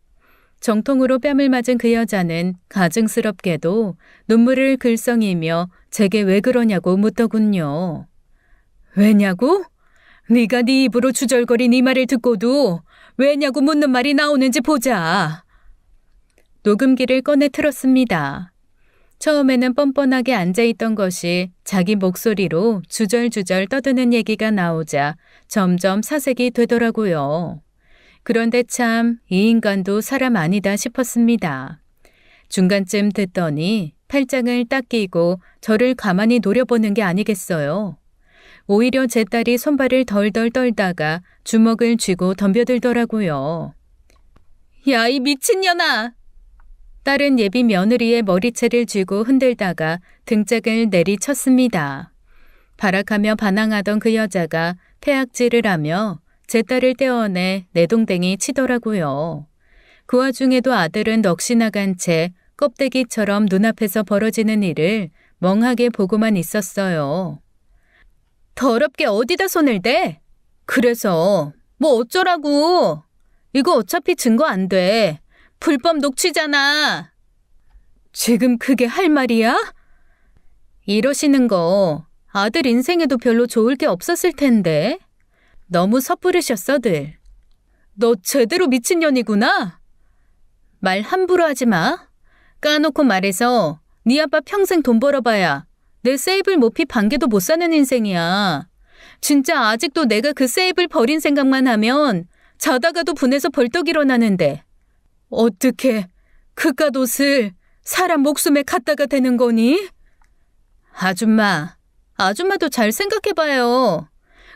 정통으로 뺨을 맞은 그 여자는 가증스럽게도 눈물을 글썽이며 제게 왜 그러냐고 묻더군요. 왜냐고? 네가 네 입으로 주절거린 이 말을 듣고도 왜냐고 묻는 말이 나오는지 보자. 녹음기를 꺼내 틀었습니다. 처음에는 뻔뻔하게 앉아있던 것이 자기 목소리로 주절주절 떠드는 얘기가 나오자 점점 사색이 되더라고요. 그런데 참 이 인간도 사람 아니다 싶었습니다. 중간쯤 듣더니 팔짱을 딱 끼고 저를 가만히 노려보는 게 아니겠어요. 오히려 제 딸이 손발을 덜덜 떨다가 주먹을 쥐고 덤벼들더라고요. 야, 이 미친년아! 딸은 예비 며느리의 머리채를 쥐고 흔들다가 등짝을 내리쳤습니다. 발악하며 반항하던 그 여자가 태악질을 하며 제 딸을 떼어내 내동댕이 치더라고요. 그 와중에도 아들은 넋이 나간 채 껍데기처럼 눈앞에서 벌어지는 일을 멍하게 보고만 있었어요. 더럽게 어디다 손을 대? 그래서 뭐 어쩌라고. 이거 어차피 증거 안 돼. 불법 녹취잖아. 지금 그게 할 말이야? 이러시는 거 아들 인생에도 별로 좋을 게 없었을 텐데. 너무 섣부르셨어들. 너 제대로 미친년이구나. 말 함부로 하지 마. 까놓고 말해서 네 아빠 평생 돈 벌어봐야 내 세이블 모피 반개도 못 사는 인생이야. 진짜 아직도 내가 그 세이블 버린 생각만 하면 자다가도 분해서 벌떡 일어나는데 어떻게 그깟 옷을 사람 목숨에 갖다가 대는 거니? 아줌마도 잘 생각해봐요.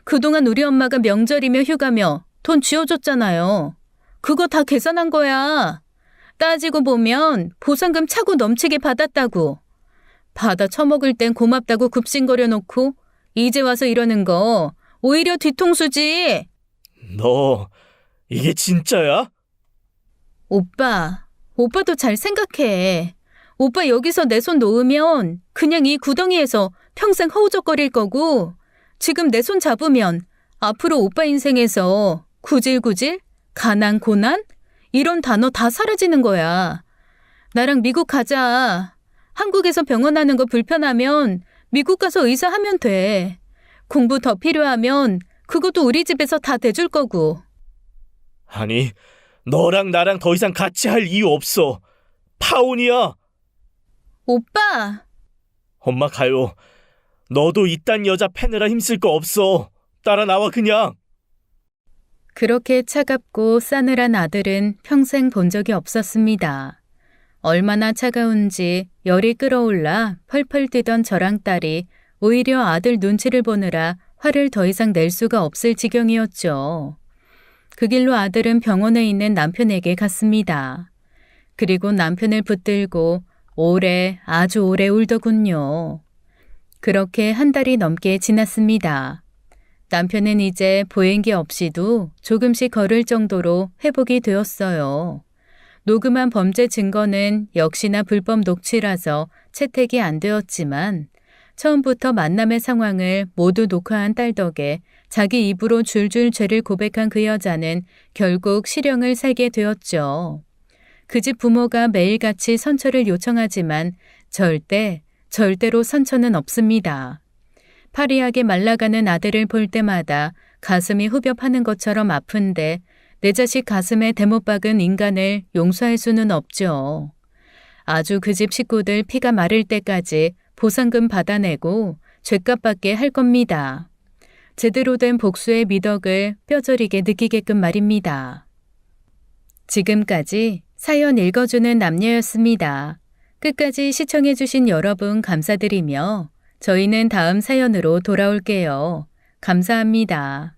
그동안 우리 엄마가 명절이며 휴가며 돈 쥐어줬잖아요. 그거 다 계산한 거야. 따지고 보면 보상금 차고 넘치게 받았다고. 받아 처먹을 땐 고맙다고 굽신거려 놓고 이제 와서 이러는 거 오히려 뒤통수지. 너 이게 진짜야? 오빠도 잘 생각해. 오빠 여기서 내 손 놓으면 그냥 이 구덩이에서 평생 허우적거릴 거고 지금 내 손 잡으면 앞으로 오빠 인생에서 구질구질, 가난, 고난 이런 단어 다 사라지는 거야. 나랑 미국 가자. 한국에서 병원 하는 거 불편하면 미국 가서 의사 하면 돼. 공부 더 필요하면 그것도 우리 집에서 다 대줄 거고. 아니, 너랑 나랑 더 이상 같이 할 이유 없어. 파혼이야. 오빠! 엄마 가요. 너도 이딴 여자 패느라 힘쓸 거 없어. 따라 나와 그냥. 그렇게 차갑고 싸늘한 아들은 평생 본 적이 없었습니다. 얼마나 차가운지 열이 끓어올라 펄펄 뛰던 저랑 딸이 오히려 아들 눈치를 보느라 화를 더 이상 낼 수가 없을 지경이었죠. 그 길로 아들은 병원에 있는 남편에게 갔습니다. 그리고 남편을 붙들고 오래, 아주 오래 울더군요. 그렇게 한 달이 넘게 지났습니다. 남편은 이제 보행기 없이도 조금씩 걸을 정도로 회복이 되었어요. 녹음한 범죄 증거는 역시나 불법 녹취라서 채택이 안 되었지만 처음부터 만남의 상황을 모두 녹화한 딸 덕에 자기 입으로 줄줄 죄를 고백한 그 여자는 결국 실형을 살게 되었죠. 그 집 부모가 매일같이 선처를 요청하지만 절대로 선처는 없습니다. 파리하게 말라가는 아들을 볼 때마다 가슴이 후벼파는 것처럼 아픈데 내 자식 가슴에 대못 박은 인간을 용서할 수는 없죠. 아주 그 집 식구들 피가 마를 때까지 보상금 받아내고 죗값 받게 할 겁니다. 제대로 된 복수의 미덕을 뼈저리게 느끼게끔 말입니다. 지금까지 사연 읽어주는 남녀였습니다. 끝까지 시청해주신 여러분 감사드리며 저희는 다음 사연으로 돌아올게요. 감사합니다.